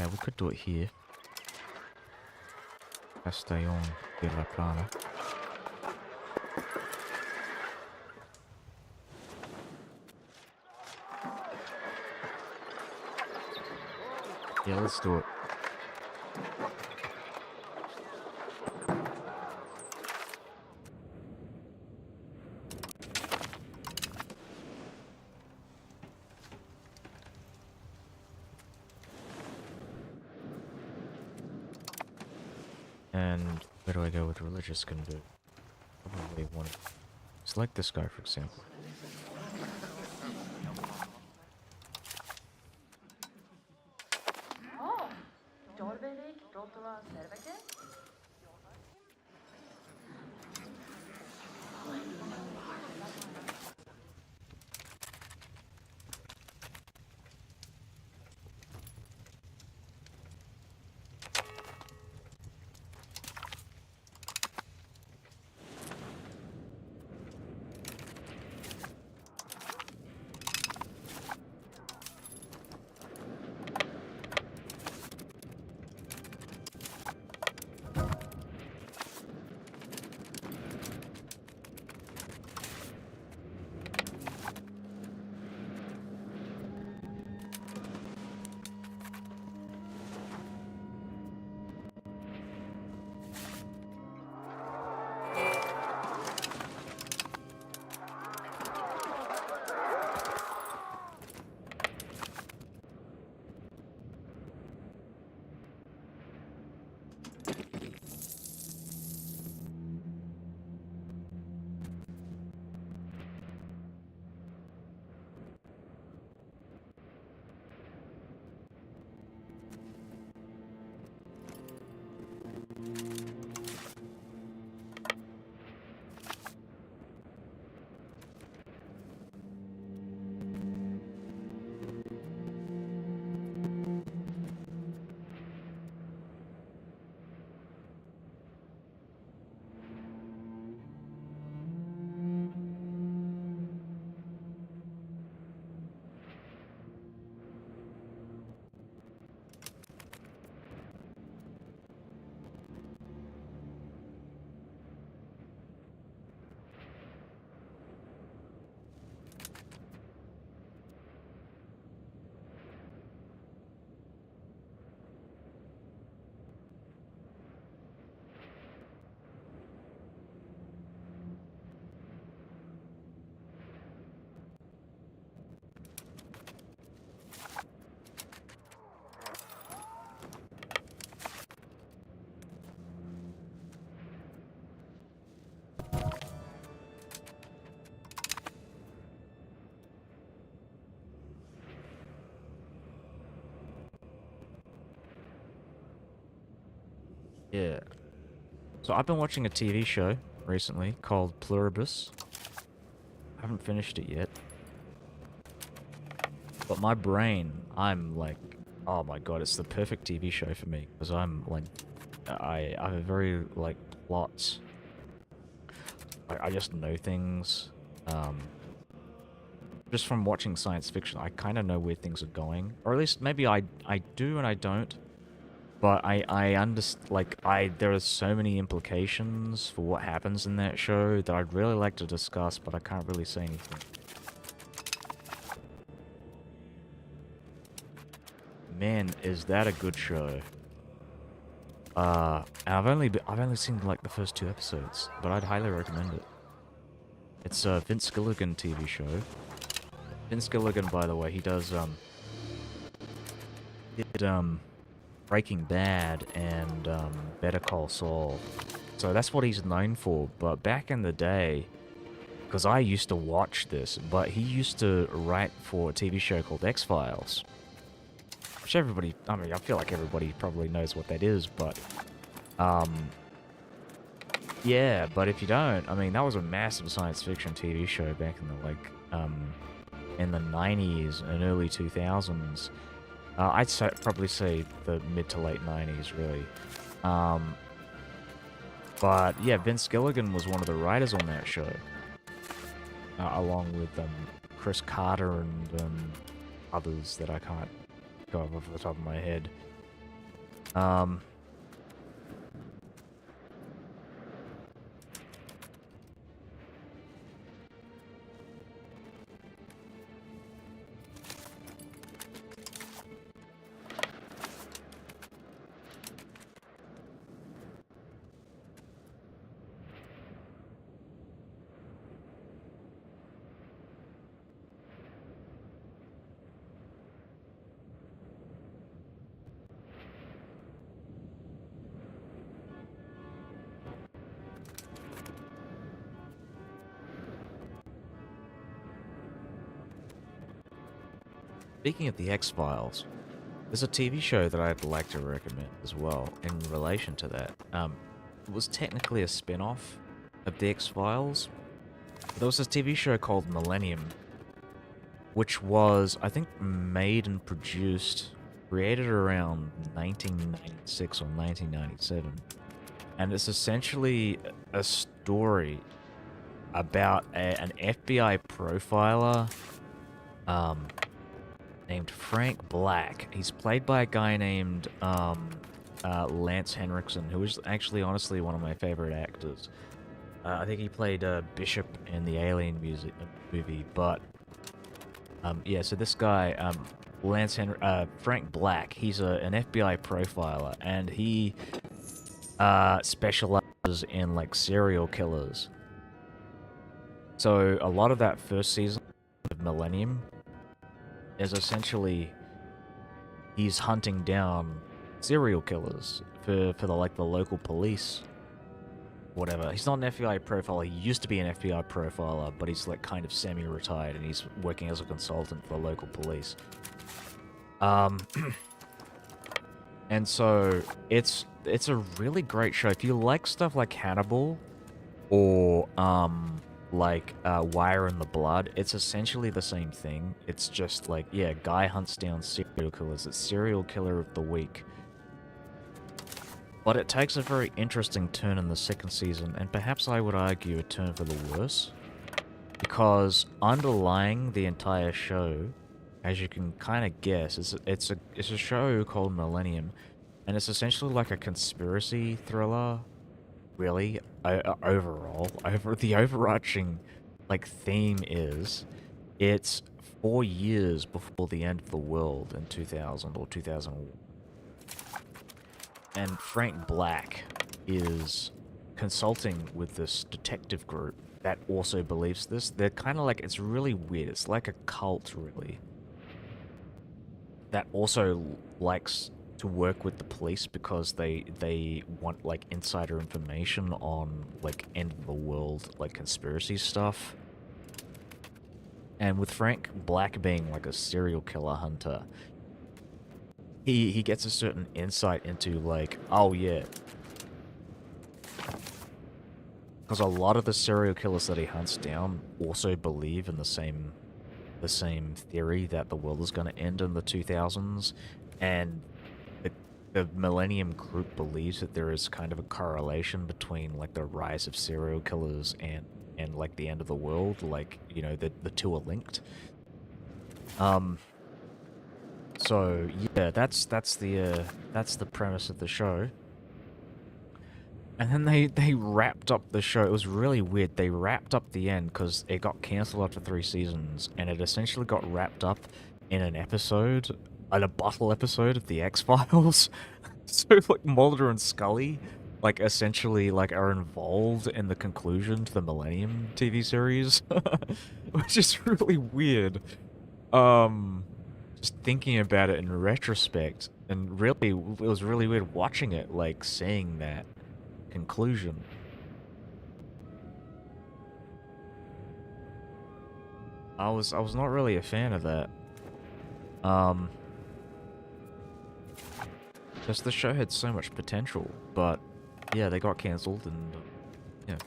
Okay, we could do it here. Castellón de la Plana. Yeah, let's do it. And where do I go with religious can do? Probably one. Select this guy, for example. Yeah. So I've been watching a TV show recently called Pluribus. I haven't finished it yet. But my brain, I'm like, oh my god, it's the perfect TV show for me. Because I'm like, I have a very, like, plot. I just know things. Just from watching science fiction, I kind of know where things are going. Or at least maybe I do and I don't. But I understand, like, there are so many implications for what happens in that show that I'd really like to discuss, but I can't really say anything. Man, is that a good show. And I've only seen, like, the first 2 episodes, but I'd highly recommend it. It's a Vince Gilligan TV show. Vince Gilligan, by the way, he does, Breaking Bad and Better Call Saul. So that's what he's known for. But back in the day, because I used to watch this, but he used to write for a TV show called X-Files. Which everybody, I mean, I feel like everybody probably knows what that is, but... yeah, but if you don't, I mean, that was a massive science fiction TV show back in the, like, in the 90s and early 2000s. Probably say the mid to late 90s, really. But yeah, Vince Gilligan was one of the writers on that show, along with Chris Carter and others that I can't go off the top of my head. Um, Speaking of the X-Files, there's a TV show that I'd like to recommend as well in relation to that. It was technically a spin-off of the X-Files. There was this TV show called Millennium, which was, I think, made and produced, created around 1996 or 1997. And it's essentially a story about an FBI profiler named Frank Black. He's played by a guy named Lance Henriksen, who is actually, honestly, one of my favorite actors. I think he played Bishop in the Alien movie, but yeah, so this guy, Frank Black, he's an FBI profiler, and he specializes in, like, serial killers. So a lot of that first season of Millennium is essentially he's hunting down serial killers for the local police, whatever. He's not an FBI profiler. He used to be an FBI profiler, but he's like kind of semi-retired and he's working as a consultant for the local police. And so it's a really great show. If you like stuff like Hannibal or Wire in the Blood, it's essentially the same thing. It's just like, yeah, guy hunts down serial killers. It's serial killer of the week. But it takes a very interesting turn in the second season, and perhaps I would argue a turn for the worse. Because underlying the entire show, as you can kind of guess, it's a show called Millennium, and it's essentially like a conspiracy thriller. Really, overall, the overarching like theme is it's 4 years before the end of the world in 2000 or 2001, and Frank Black is consulting with this detective group that also believes this. They're kind of like, it's really weird. It's like a cult, really, that also likes to work with the police because they want like insider information on like end of the world like conspiracy stuff. And with Frank Black being like a serial killer hunter, he gets a certain insight into like, oh yeah, because a lot of the serial killers that he hunts down also believe in the same theory that the world is going to end in the 2000s, and the Millennium Group believes that there is kind of a correlation between like the rise of serial killers and like the end of the world, like, you know, the two are linked. So yeah, that's the premise of the show. And then they wrapped up the show. It was really weird. They wrapped up the end because it got cancelled after 3 seasons, and it essentially got wrapped up in an a bottle episode of the X-Files. So like Mulder and Scully, like essentially like are involved in the conclusion to the Millennium TV series, which is really weird. Just thinking about it in retrospect, and really, it was really weird watching it, like seeing that conclusion. I was not really a fan of that. Just the show had so much potential, but yeah, they got cancelled, and yeah.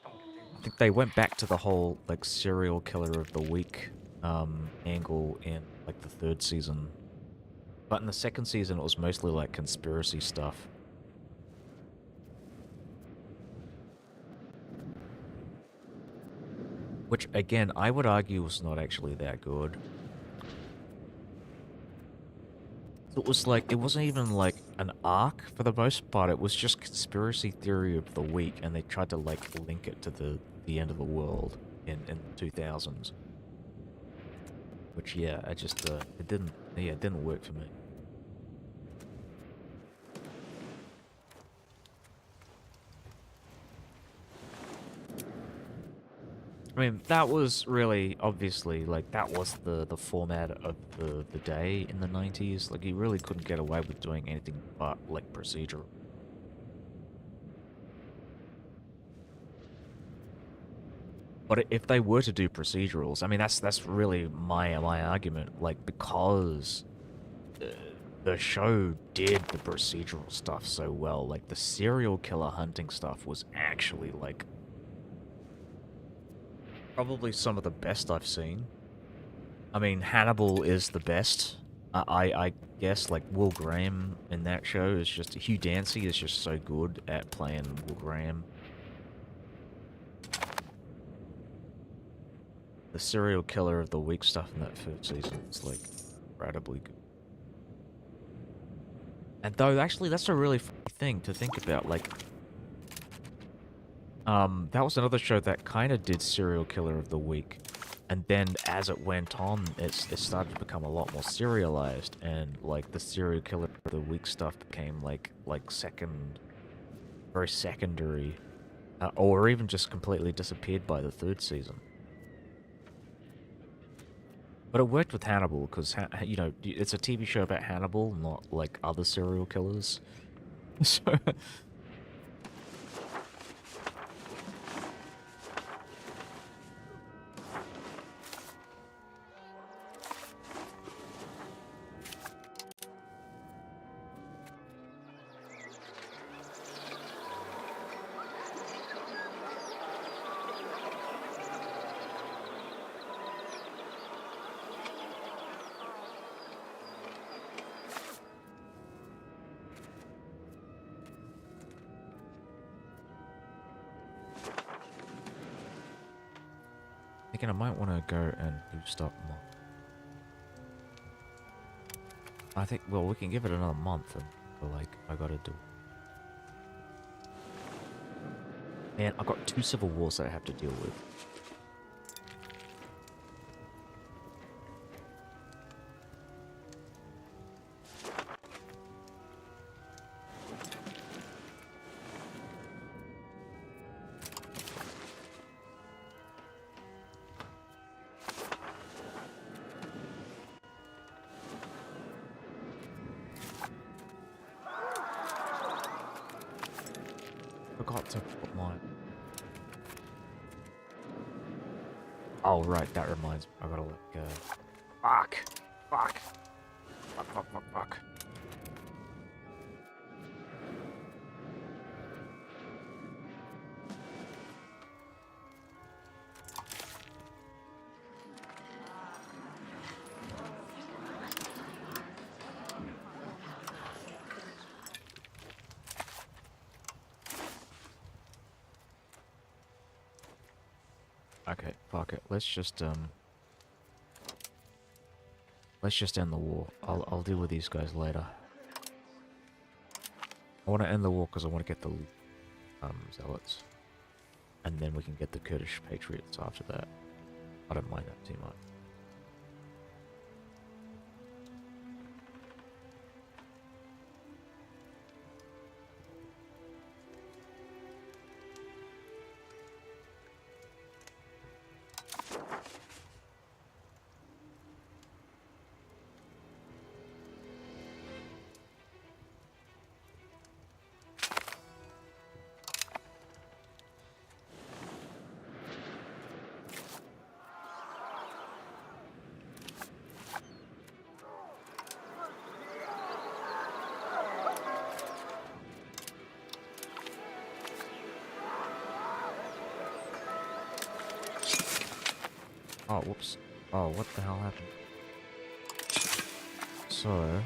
I think they went back to the whole like serial killer of the week angle in like the 3rd season. But in the 2nd season, it was mostly like conspiracy stuff. Which, again, I would argue was not actually that good. It was like, it wasn't even like an arc for the most part. It was just conspiracy theory of the week, and they tried to like link it to the end of the world in the 2000s. Which yeah, I just it didn't work for me. I mean, that was really, obviously, like, that was the format of the day in the 90s. Like, you really couldn't get away with doing anything but, like, procedural. But if they were to do procedurals, I mean, that's really my argument. Like, because uh, the show did the procedural stuff so well, like, the serial killer hunting stuff was actually, like, probably some of the best I've seen. I mean, Hannibal is the best. I guess, like, Will Graham in that show is just... Hugh Dancy is just so good at playing Will Graham. The serial killer of the week stuff in that first season is, like, incredibly good. And though, actually, that's a really funny thing to think about, like... that was another show that kind of did serial killer of the week. And then, as it went on, it started to become a lot more serialized, and, like, the serial killer of the week stuff became, like very secondary, or even just completely disappeared by the third season. But it worked with Hannibal, because, you know, it's a TV show about Hannibal, not, like, other serial killers. So... Thinking I might want to go and boost up more. I think, well, we can give it another month and feel like I gotta do it. Man, I've got 2 civil wars that I have to deal with. Forgot to put my... Oh, right, that reminds me. I gotta let go. Fuck! Fuck! Fuck, fuck, fuck, fuck. Okay, fuck it. Let's just end the war. I'll deal with these guys later. I want to end the war because I want to get the zealots, and then we can get the Kurdish patriots after that. I don't mind that too much. Oh, whoops. Oh, what the hell happened? So...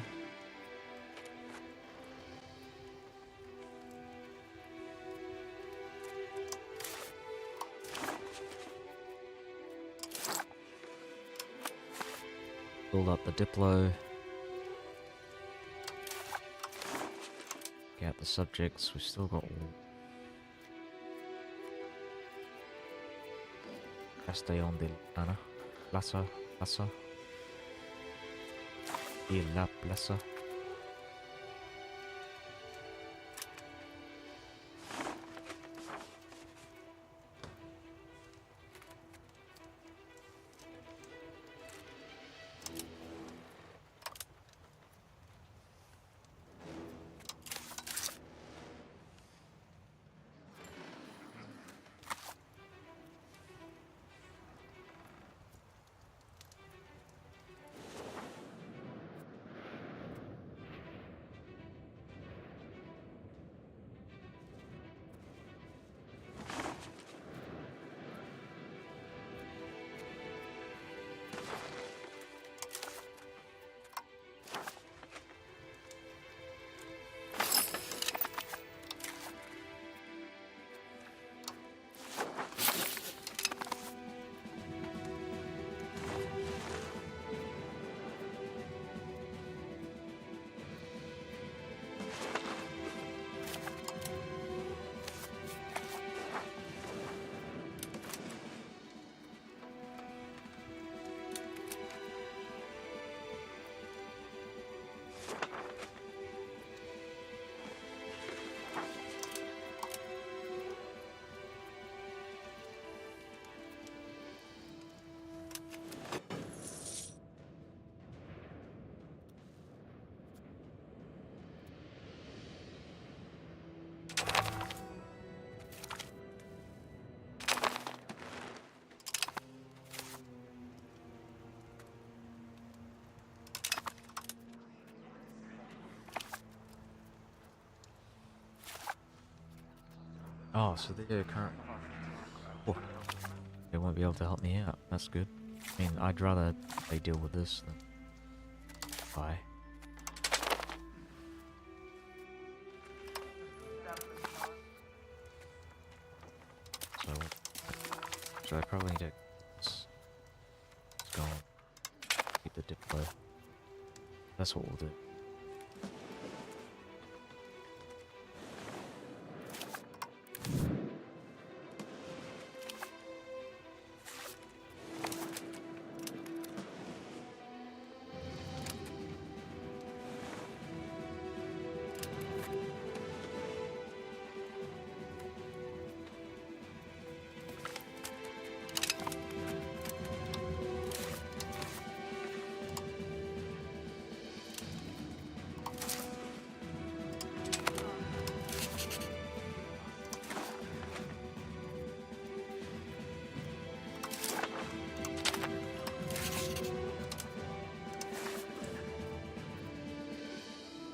build up the Diplo. the subjects. We've still got Castellón de Lana, Plaza, y La Plaza. Oh, so they're current. Oh, they won't be able to help me out. That's good. I mean, I'd rather they deal with this than I. So I probably need to let's go on. Keep the dip low. That's what we'll do.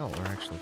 Oh, we're actually...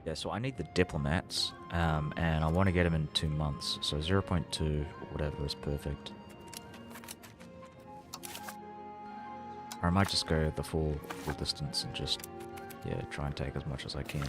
Yeah, so I need the diplomats, and I want to get them in 2 months. So 0.2 or whatever is perfect. Or I might just go the full distance and just, yeah, try and take as much as I can.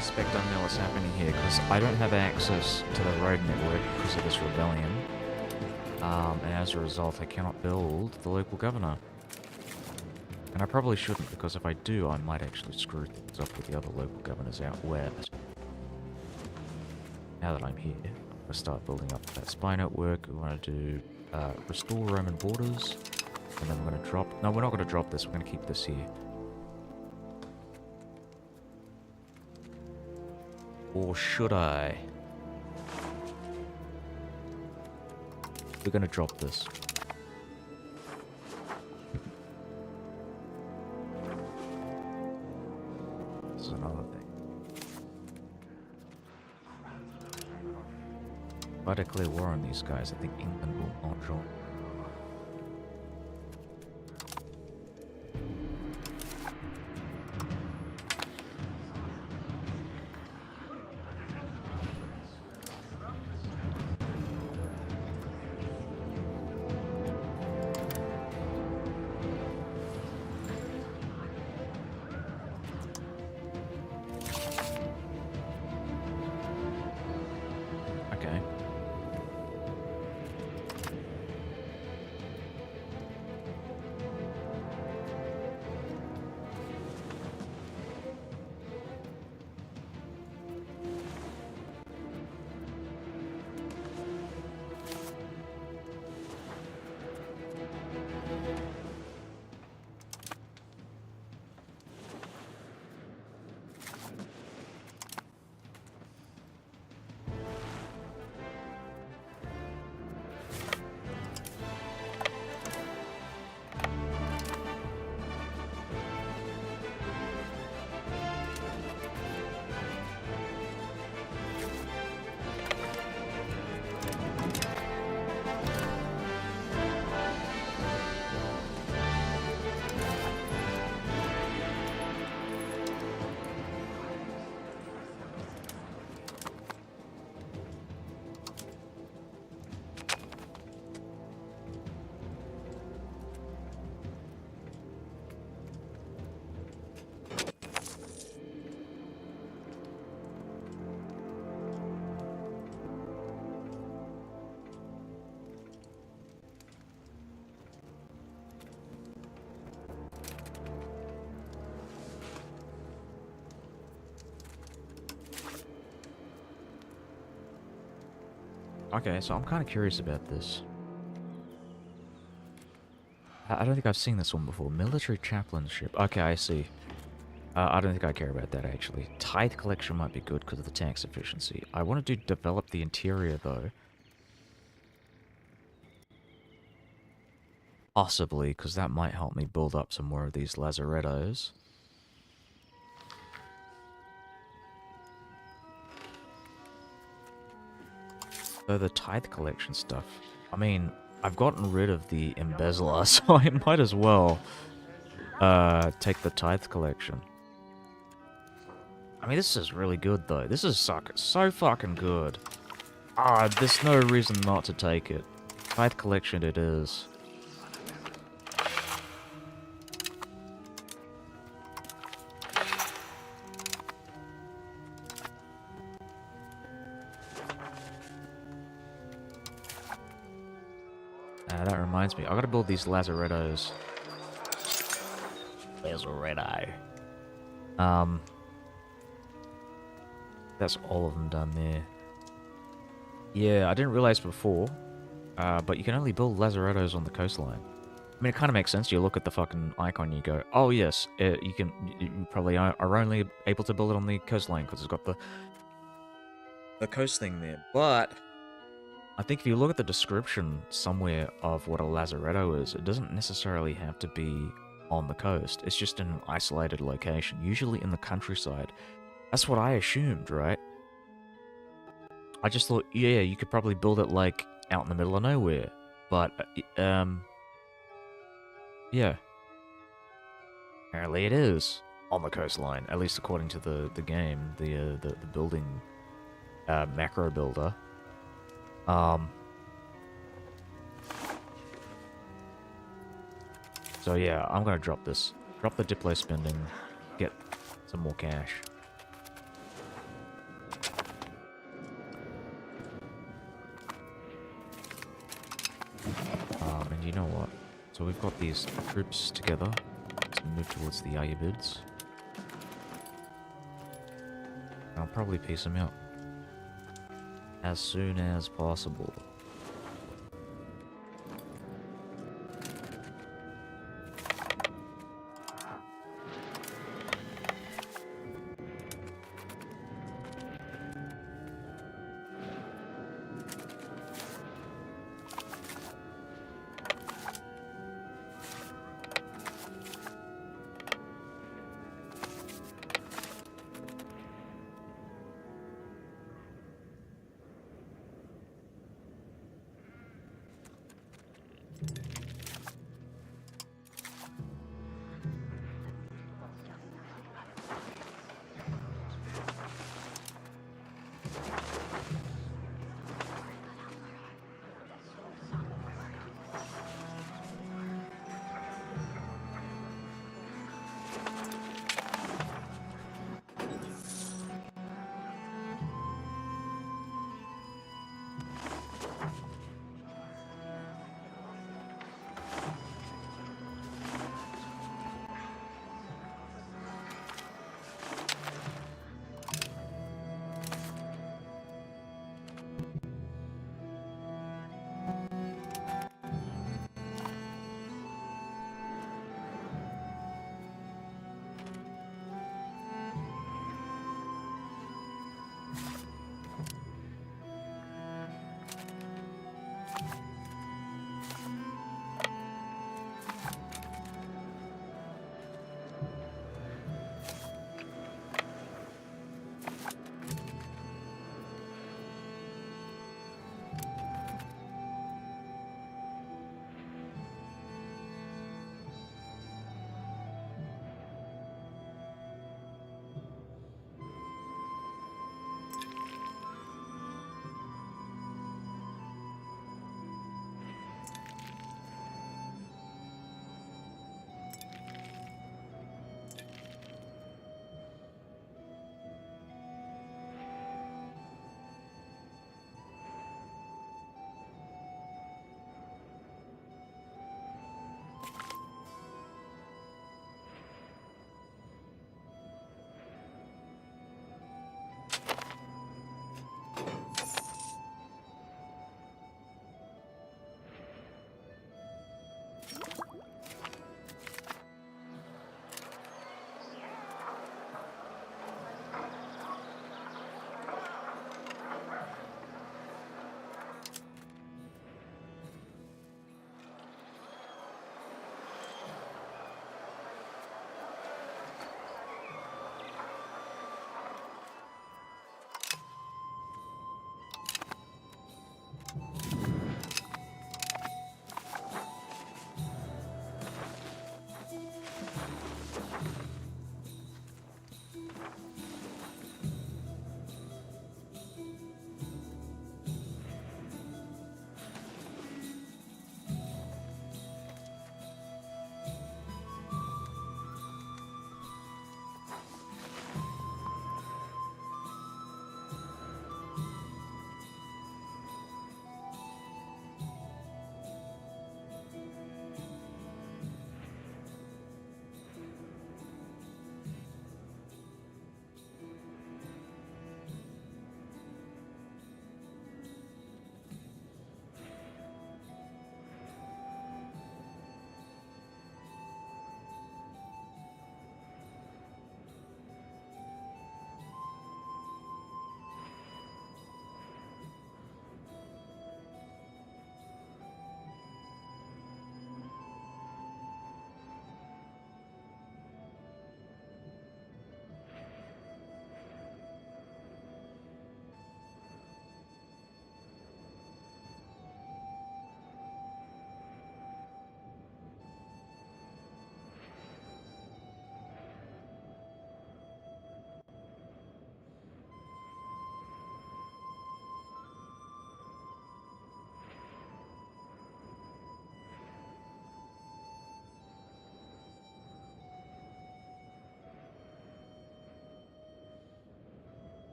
suspect I know what's happening here, because I don't have access to the road network because of this rebellion. And as a result, I cannot build the local governor. And I probably shouldn't, because if I do, I might actually screw things up with the other local governors out west. Now that I'm here, I'm going to start building up that spy network. We want to do restore Roman borders. And then we're going to drop... No, we're not going to drop this. We're going to keep this here. Or should I? We're going to drop this. This is another thing. If I declare war on these guys, I think England will not join. Okay. Okay, so I'm kind of curious about this. I don't think I've seen this one before. Military chaplainship. Okay, I see. I don't think I care about that, actually. Tithe collection might be good because of the tax efficiency. I want to develop the interior, though. Possibly, because that might help me build up some more of these lazarettos. So the tithe collection stuff. I mean, I've gotten rid of the embezzler, so I might as well take the tithe collection. I mean, this is really good, though. This is so fucking good. There's no reason not to take it. Tithe collection it is. That reminds me, I gotta build these lazarettos. Lazaretto. That's all of them done there. Yeah, I didn't realize before, but you can only build lazarettos on the coastline. I mean, it kind of makes sense. You look at the fucking icon, you go, oh yes, you probably are only able to build it on the coastline because it's got the coast thing there. But I think if you look at the description somewhere of what a lazaretto is, it doesn't necessarily have to be on the coast. It's just in an isolated location, usually in the countryside. That's what I assumed, right? I just thought, yeah, you could probably build it, like, out in the middle of nowhere. But, yeah. Apparently it is on the coastline, at least according to the game, the building macro builder. So yeah, I'm gonna drop this. Drop the Diplo spending, get some more cash. So we've got these troops together to move towards the Ayyubids. I'll probably piece them out as soon as possible.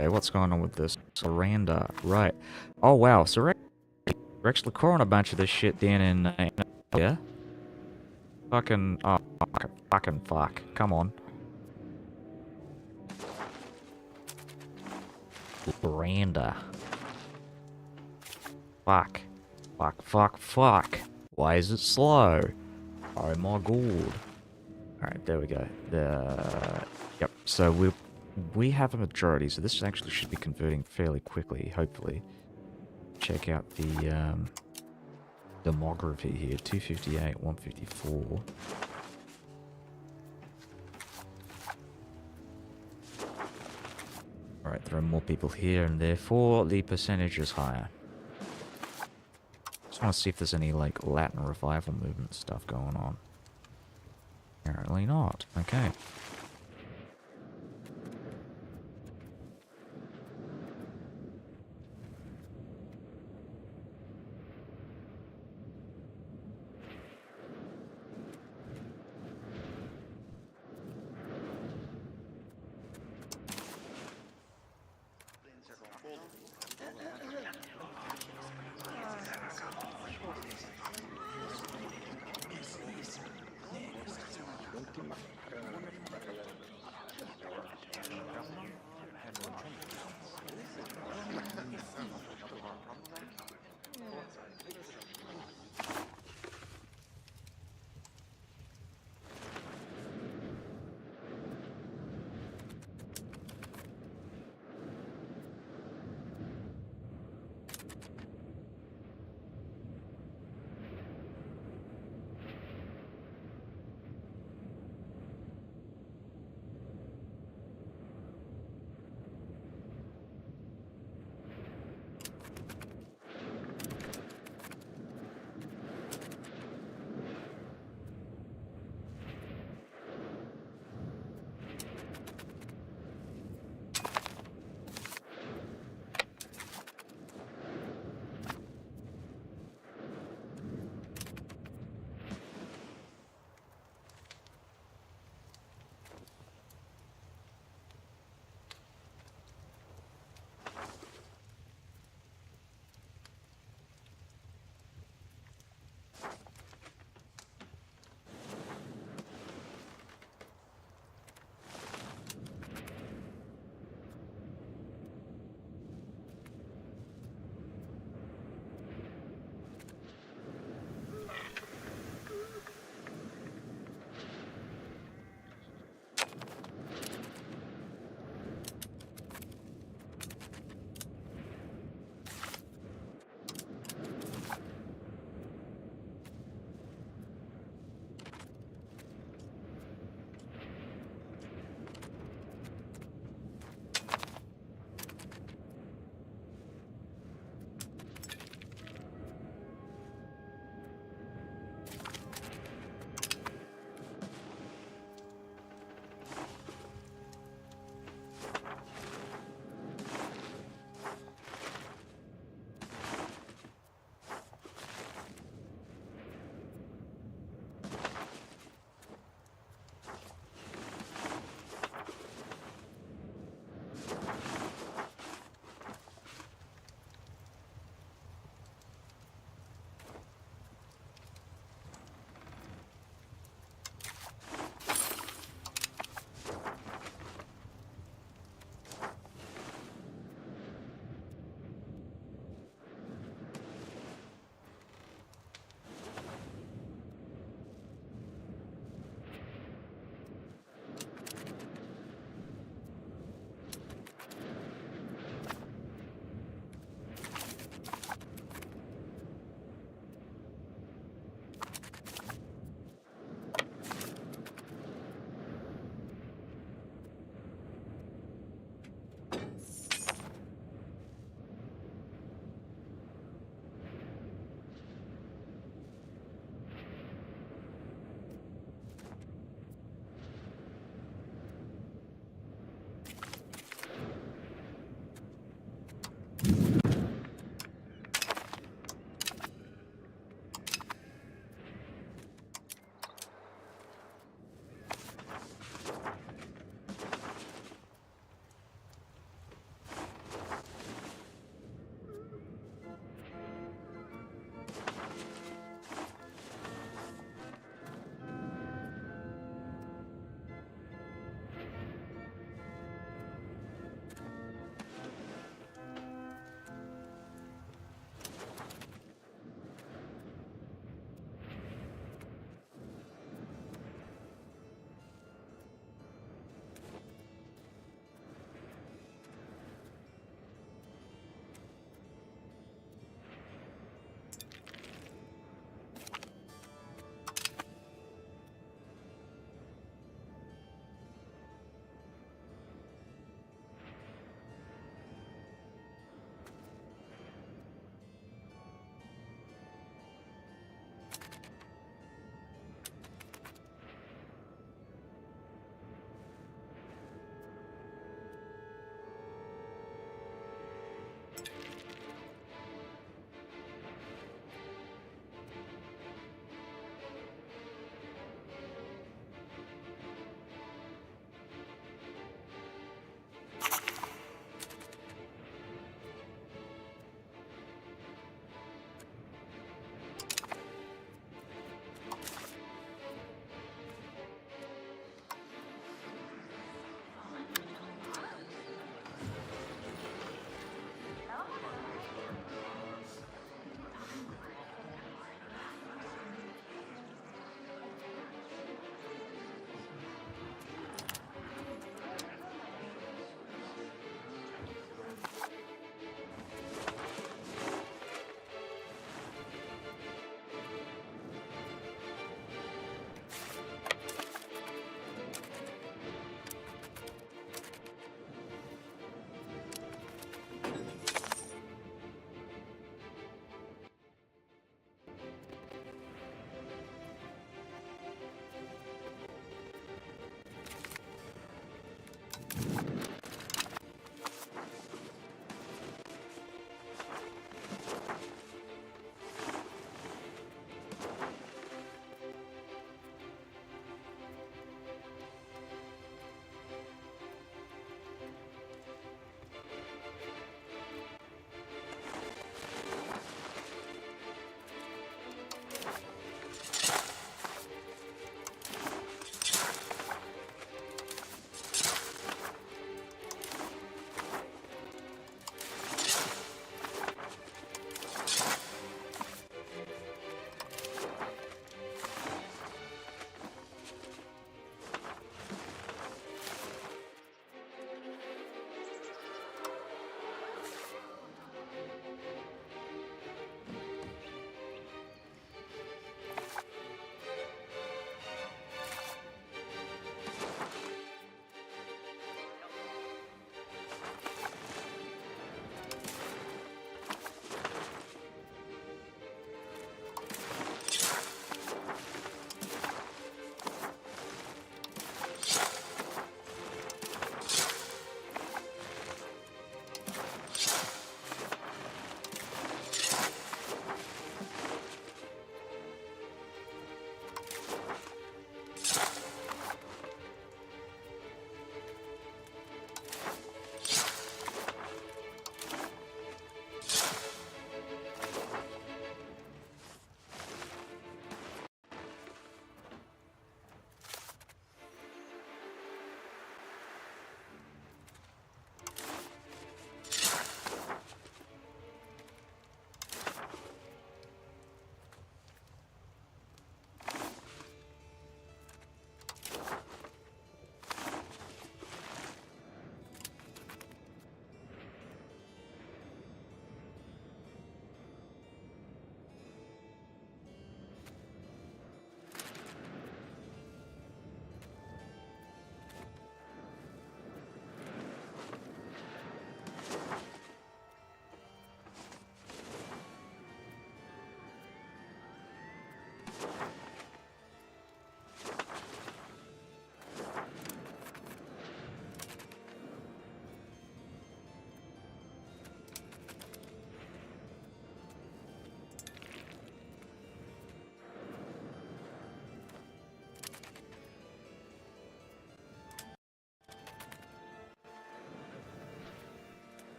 Okay, what's going on with this? Surrender. Right. Oh, wow. So we're actually coring a bunch of this shit down in yeah? Fucking, oh, fucking fuck. Come on. Surrender. Fuck. Fuck, fuck, fuck. Why is it slow? Oh my god. Alright, there we go. Yep, so we have a majority, so this actually should be converting fairly quickly, hopefully. Check out the demography here. 258, 154. Alright, there are more people here, and therefore the percentage is higher. Just want to see if there's any, like, Latin revival movement stuff going on. Apparently not. Okay.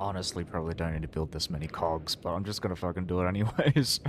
honestly probably don't need to build this many cogs, but I'm just gonna fucking do it anyways.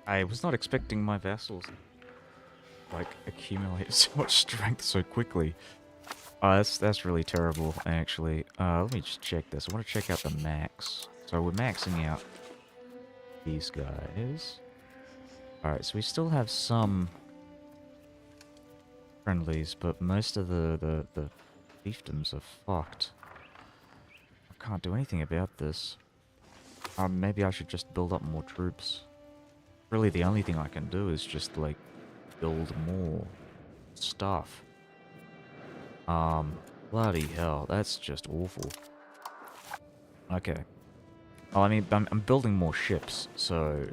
I was not expecting my vessels like accumulate so much strength so quickly. That's really terrible, actually. Let me just check this. I want to check out the max. So we're maxing out these guys. Alright, so we still have some friendlies, but most of the fiefdoms are fucked. I can't do anything about this. Maybe I should just build up more troops. Really, the only thing I can do is just, like, build more stuff. Bloody hell, that's just awful. Okay. Well, I mean, I'm building more ships, so,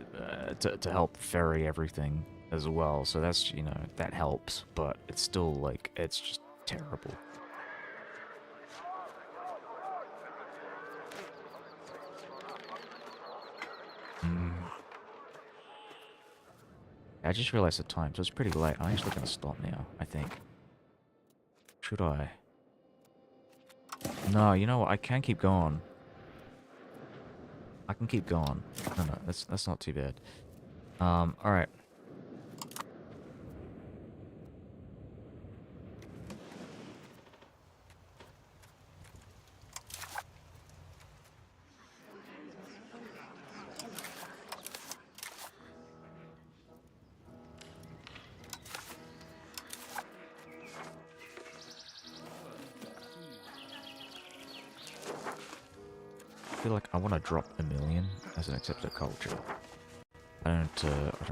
to help ferry everything as well, so that's, you know, that helps, but it's still, like, it's just terrible. I just realized the time, so it's pretty late. I'm actually gonna stop now, I think. Should I? No, you know what? I can keep going. I can keep going. No, that's not too bad. Alright. I feel like I want to drop 1,000,000 as an accepted culture. I don't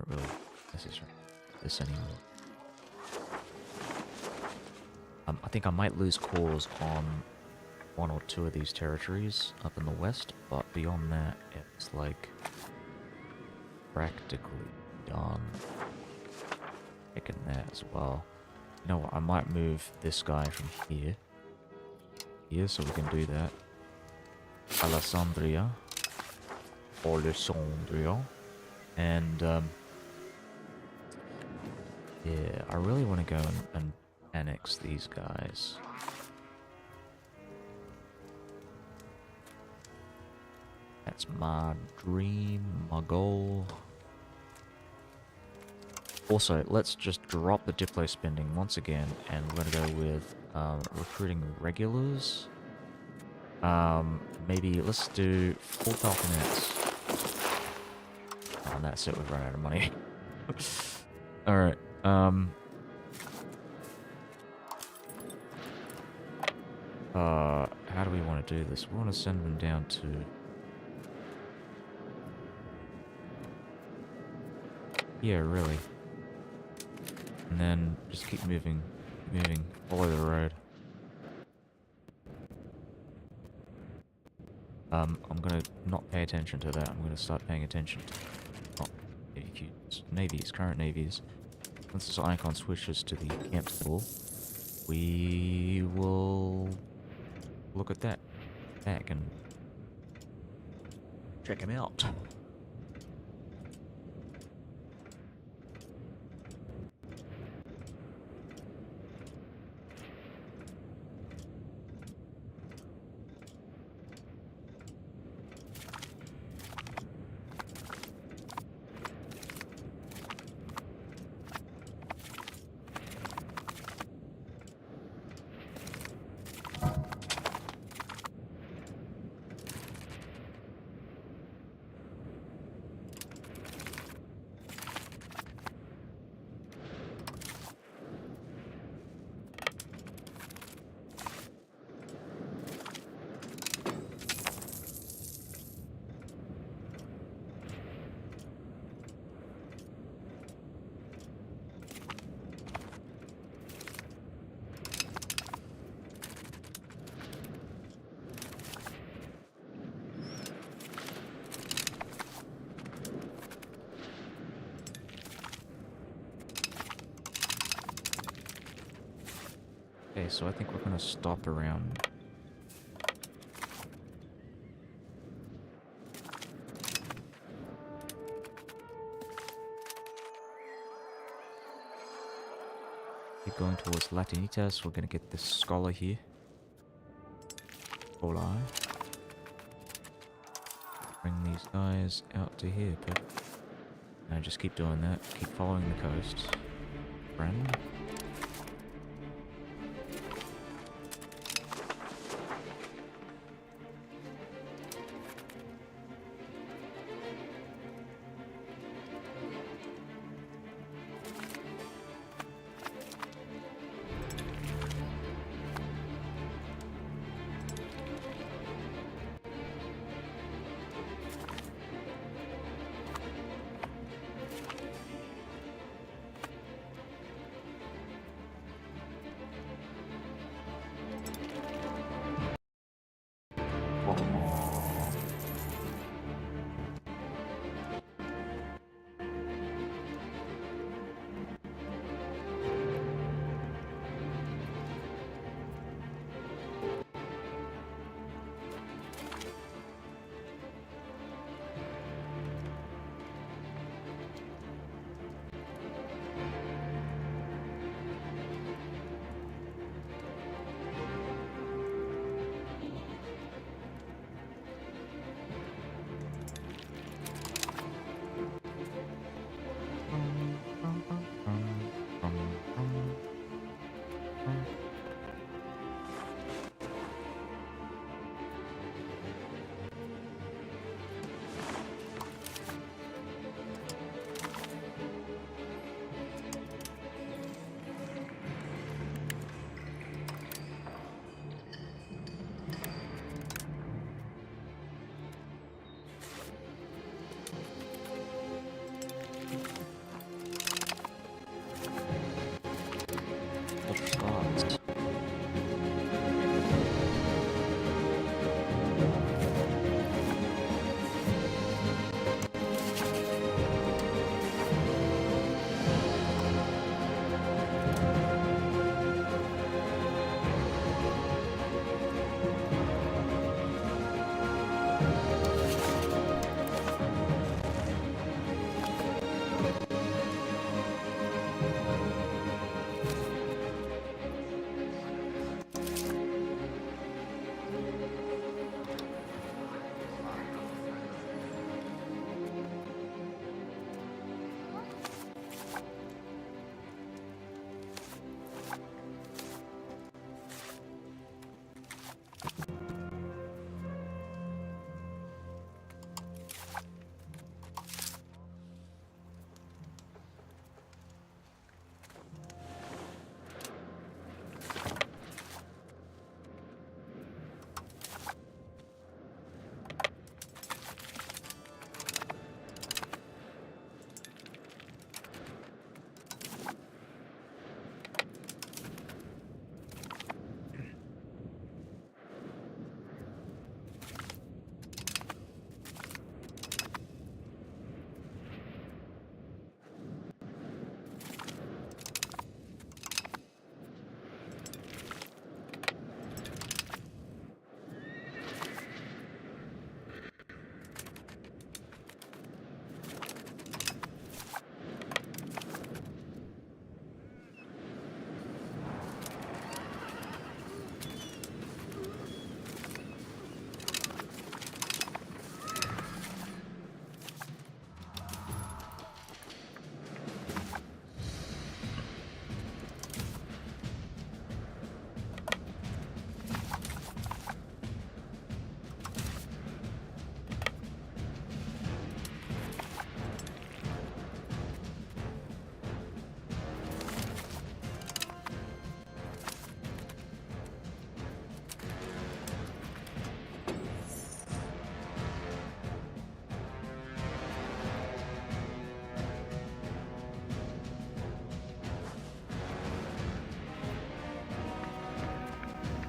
really necessarily this anymore. I think I might lose cores on 1 or 2 of these territories up in the west, but beyond that, it's like practically done. Taking that as well. You know what? I might move this guy from here, so we can do that. Alessandria, and yeah, I really want to go and annex these guys. That's my dream, my goal. Also, let's just drop the Diplo spending once again, and we're gonna go with recruiting regulars. Maybe let's do 4 falconets. Oh, and that's it, we've run out of money. Alright, how do we want to do this? We want to send them down to... yeah, really. And then just keep moving, follow the road. I'm gonna not pay attention to that. I'm gonna start paying attention to navies, current navies. Once this icon switches to the camp symbol, we will look at that back and check him out. Okay, so I think we're gonna stop around. Keep going towards Latinitas. We're gonna get this scholar here. Hola. Bring these guys out to here, but no, just keep doing that. Keep following the coast. Friend.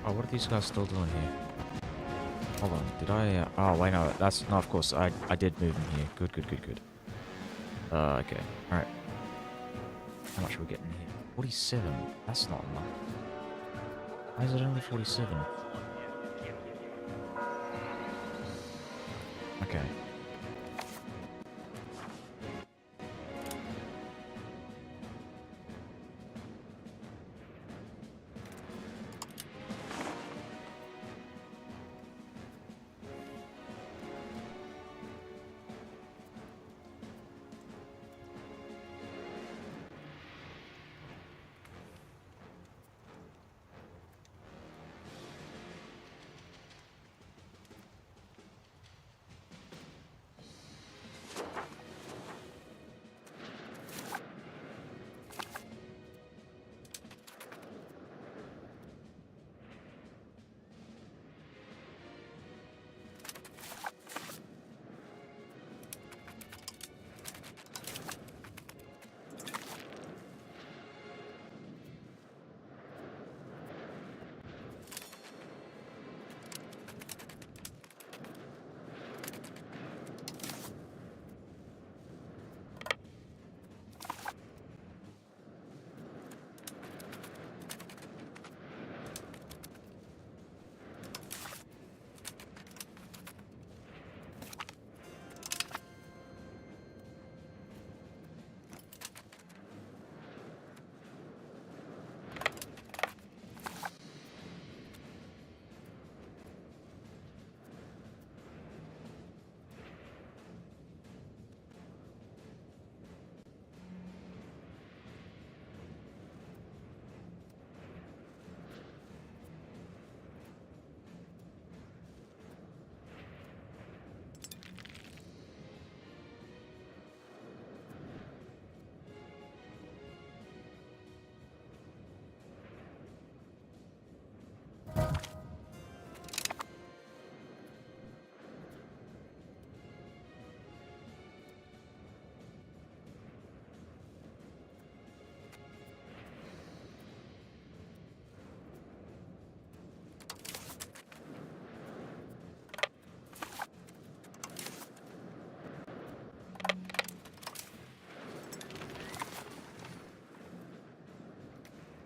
Oh, what are these guys still doing here? Hold on, did I... oh, wait, no, that's... No, of course, I did move in here. Good, good, good, good. Okay. Alright. How much are we getting here? 47. That's not enough. Why is it only 47? Okay.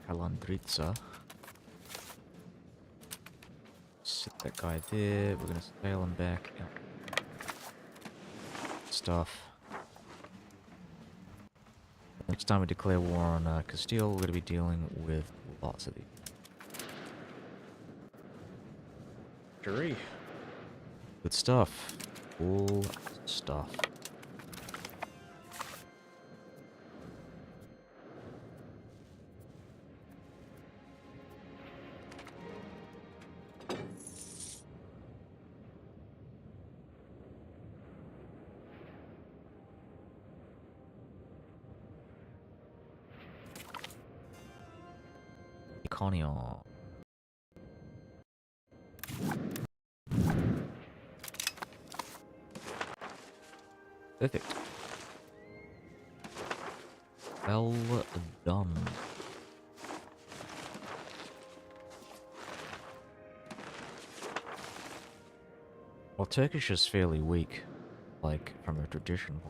Kalandritsa. Sit that guy there. We're gonna sail him back. Yep. Stuff. Next time we declare war on Castile, we're gonna be dealing with lots of these. Victory. Good stuff. Cool stuff. Iconion. Perfect. Well done. Well, Turkish is fairly weak, like, from a tradition.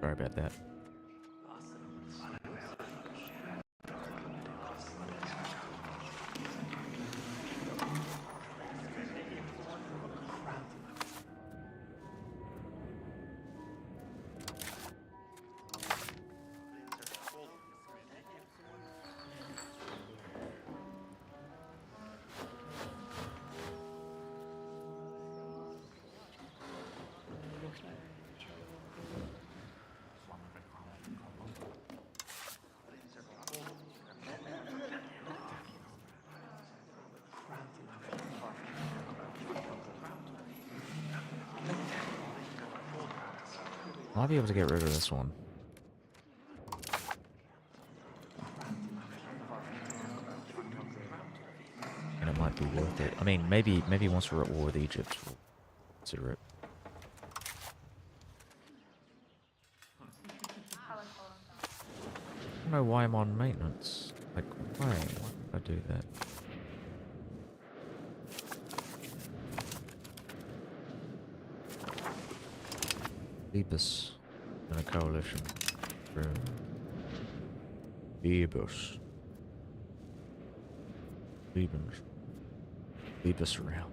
Sorry about that. Might be able to get rid of this one. And it might be worth it. I mean, maybe once we're at war with Egypt, we'll consider it. I don't know why I'm on maintenance. Like, why? Why did I do that? Phoebus in a coalition. Phoebus. Phoebus. Phoebus around.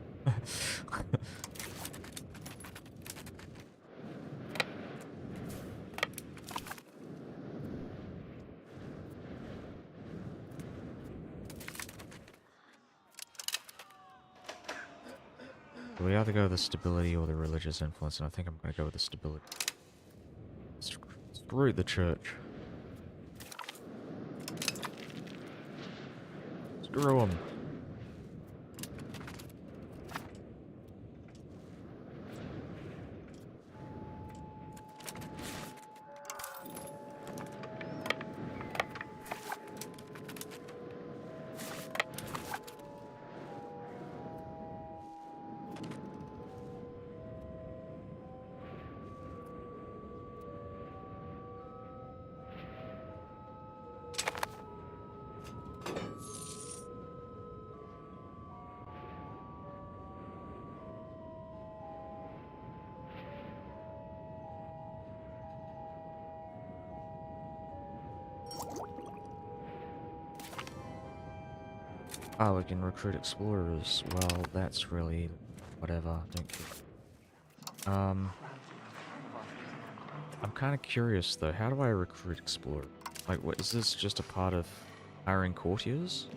We either go with the stability or the religious influence, and I think I'm going to go with the stability. Screw the church. Screw them. Oh, we can recruit explorers. Well, that's really whatever. Don't care. I'm kind of curious though. How do I recruit explorers? Like, what is this? Just a part of hiring courtiers?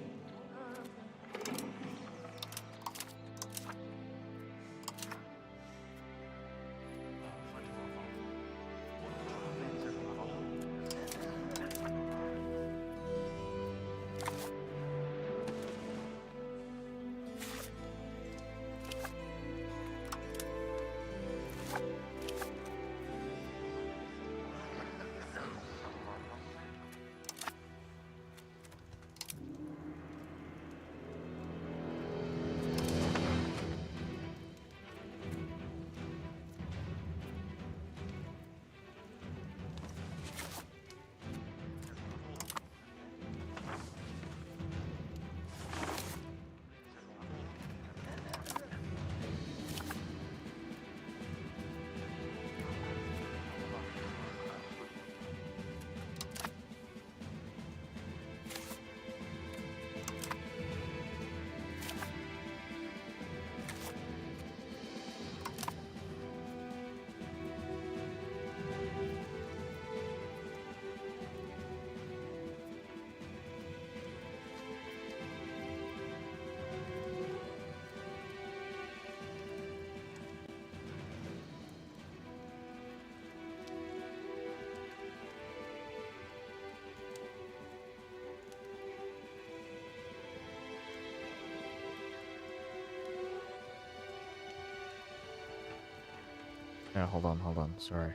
Yeah, hold on, sorry.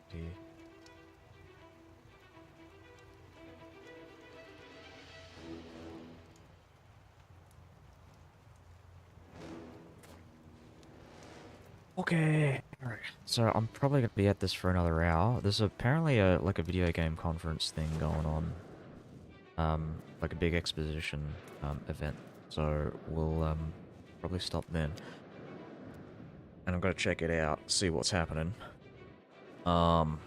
Dear. Okay. Alright. So I'm probably gonna be at this for another hour. There's apparently like a video game conference thing going on. Like a big exposition event. So we'll probably stop then. And I'm gonna check it out, see what's happening. Um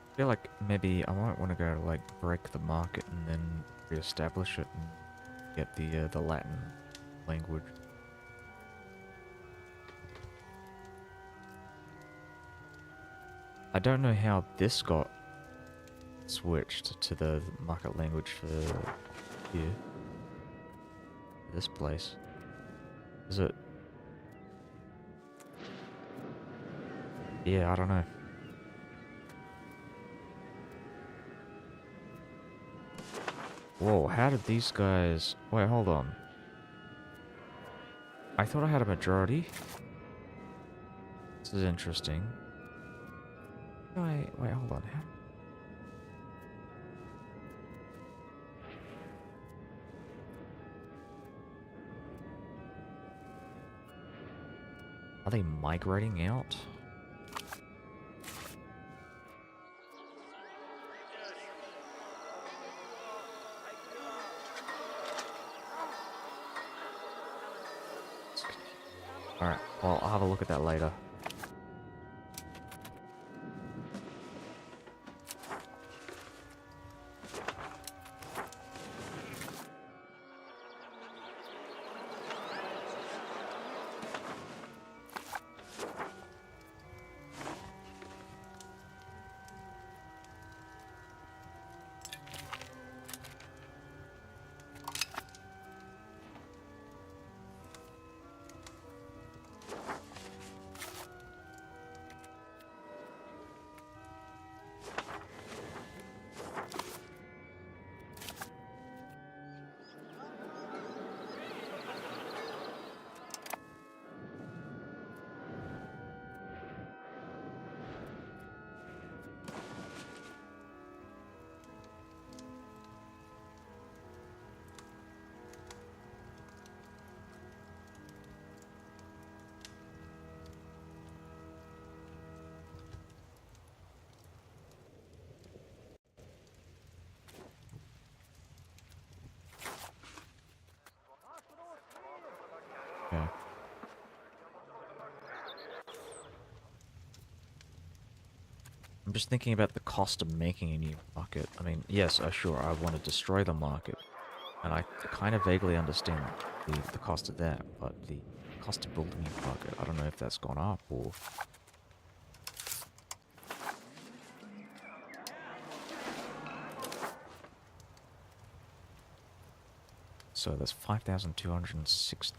I feel like maybe I might want to go like break the market and then reestablish it and get the Latin language. I don't know how this got switched to the market language for here. This place. Is it? Yeah, I don't know. Whoa, how did these guys... Wait, hold on. I thought I had a majority. This is interesting. Wait, hold on. How... Are they migrating out? Alright, well, I'll have a look at that later. I'm just thinking about the cost of making a new market. I mean, yes, sure, I want to destroy the market, and I kind of vaguely understand the cost of that, but the cost of building a new market, I don't know if that's gone up or... So that's 5,260.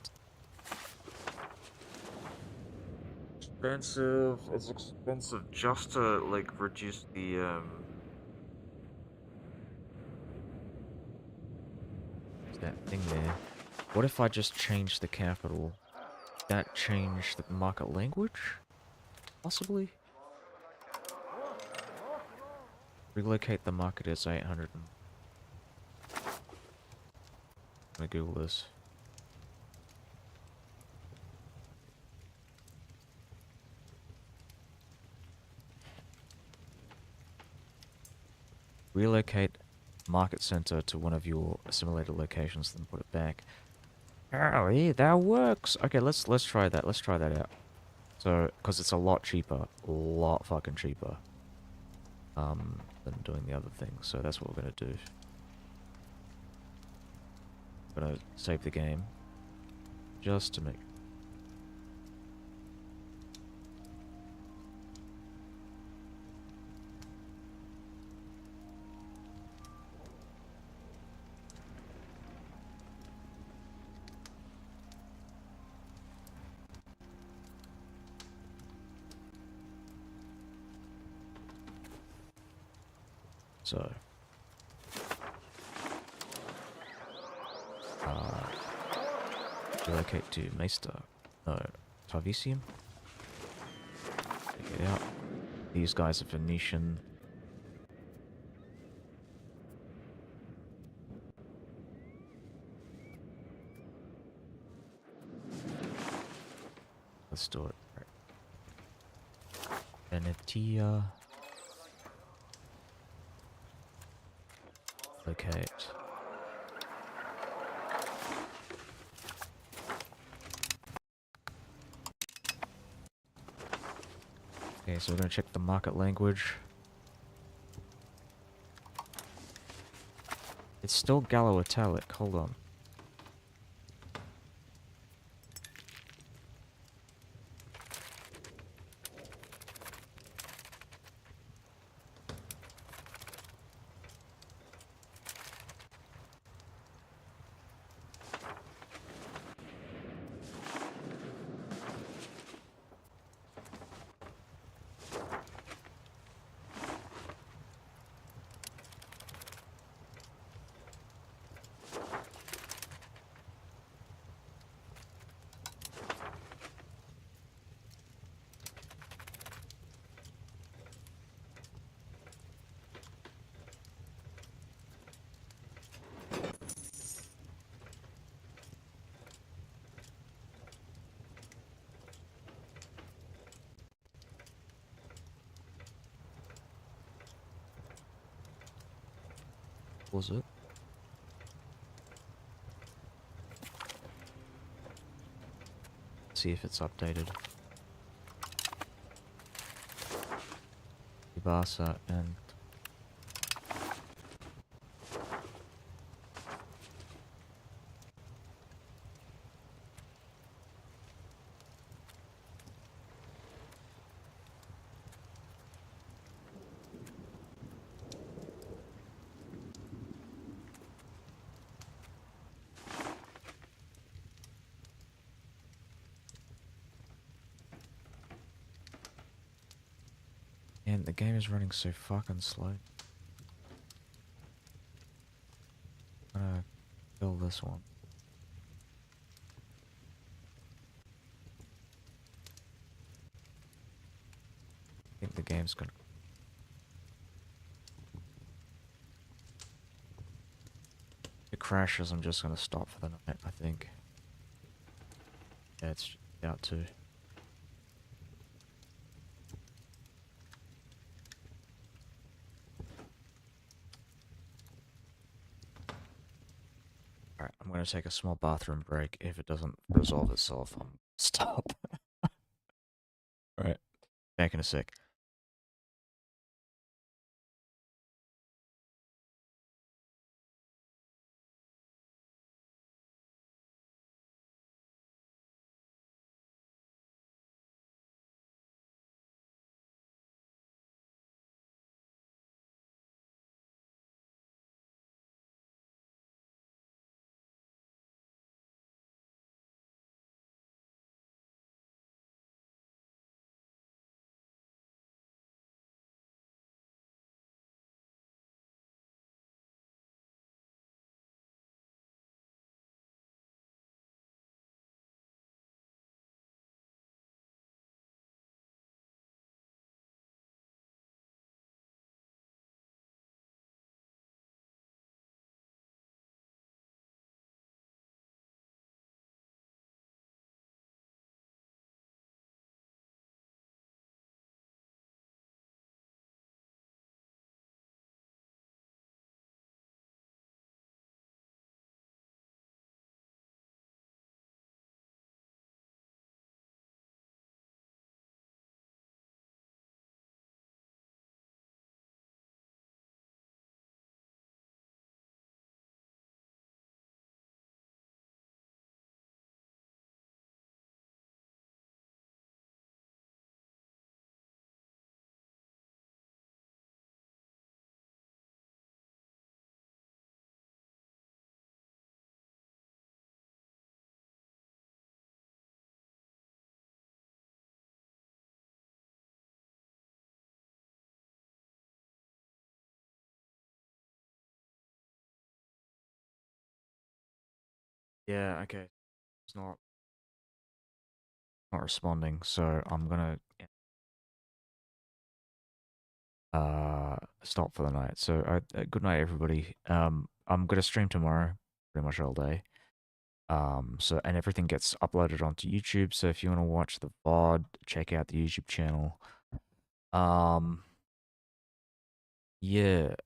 Expensive. It's expensive just to, like, reduce that thing there. What if I just change the capital? That change the market language? Possibly? Relocate the market as 800. I'm gonna Google this. Relocate market center to one of your assimilated locations, then put it back. Oh, yeah, that works. Okay, let's try that. Let's try that out. So, because it's a lot cheaper, a lot fucking cheaper, than doing the other thing. So that's what we're gonna do. I'm gonna save the game just to make. So, uh, relocate to Meister. No, Tarvisium. Check it out. These guys are Venetian. Let's do it. Venetia. Locate. Okay, so we're gonna check the market language. It's still Gallo-Italic. Hold on. Was it? See if it's updated. Ibasa and... And the game is running so fucking slow. I'm gonna kill this one. I think the game's gonna... If it crashes, I'm just gonna stop for the night, I think. Yeah, it's out too. Alright, I'm gonna take a small bathroom break. If it doesn't resolve itself, I'm stop. Alright, back in a sec. Yeah, okay. It's not responding, so I'm gonna stop for the night. So good night, everybody. I'm gonna stream tomorrow, pretty much all day. So and everything gets uploaded onto YouTube. So if you want to watch the VOD, check out the YouTube channel. Um, yeah,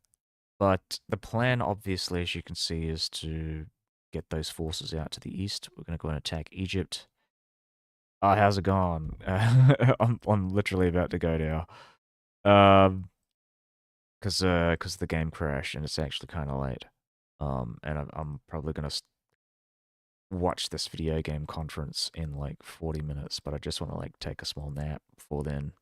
but the plan, obviously, as you can see, is to get those forces out to the east. We're gonna go and attack Egypt. Oh, how's it going? I'm literally about to go now. Um, cause the game crashed and it's actually kind of late. And I'm probably gonna watch this video game conference in like 40 minutes, but I just want to like take a small nap before then.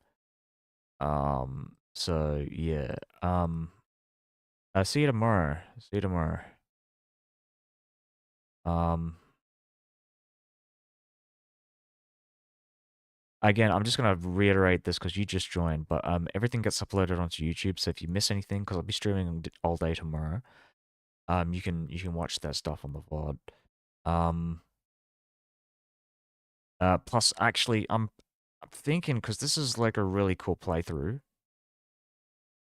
So yeah. I'll see you tomorrow. See you tomorrow. Um, Again, I'm just gonna reiterate this because you just joined, but everything gets uploaded onto YouTube. So if you miss anything, because I'll be streaming all day tomorrow, you can watch that stuff on the VOD. Um, Plus, actually, I'm thinking because this is like a really cool playthrough.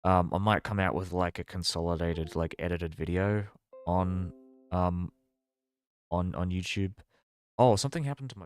I might come out with like a consolidated, like edited video on um on YouTube. Oh, something happened to my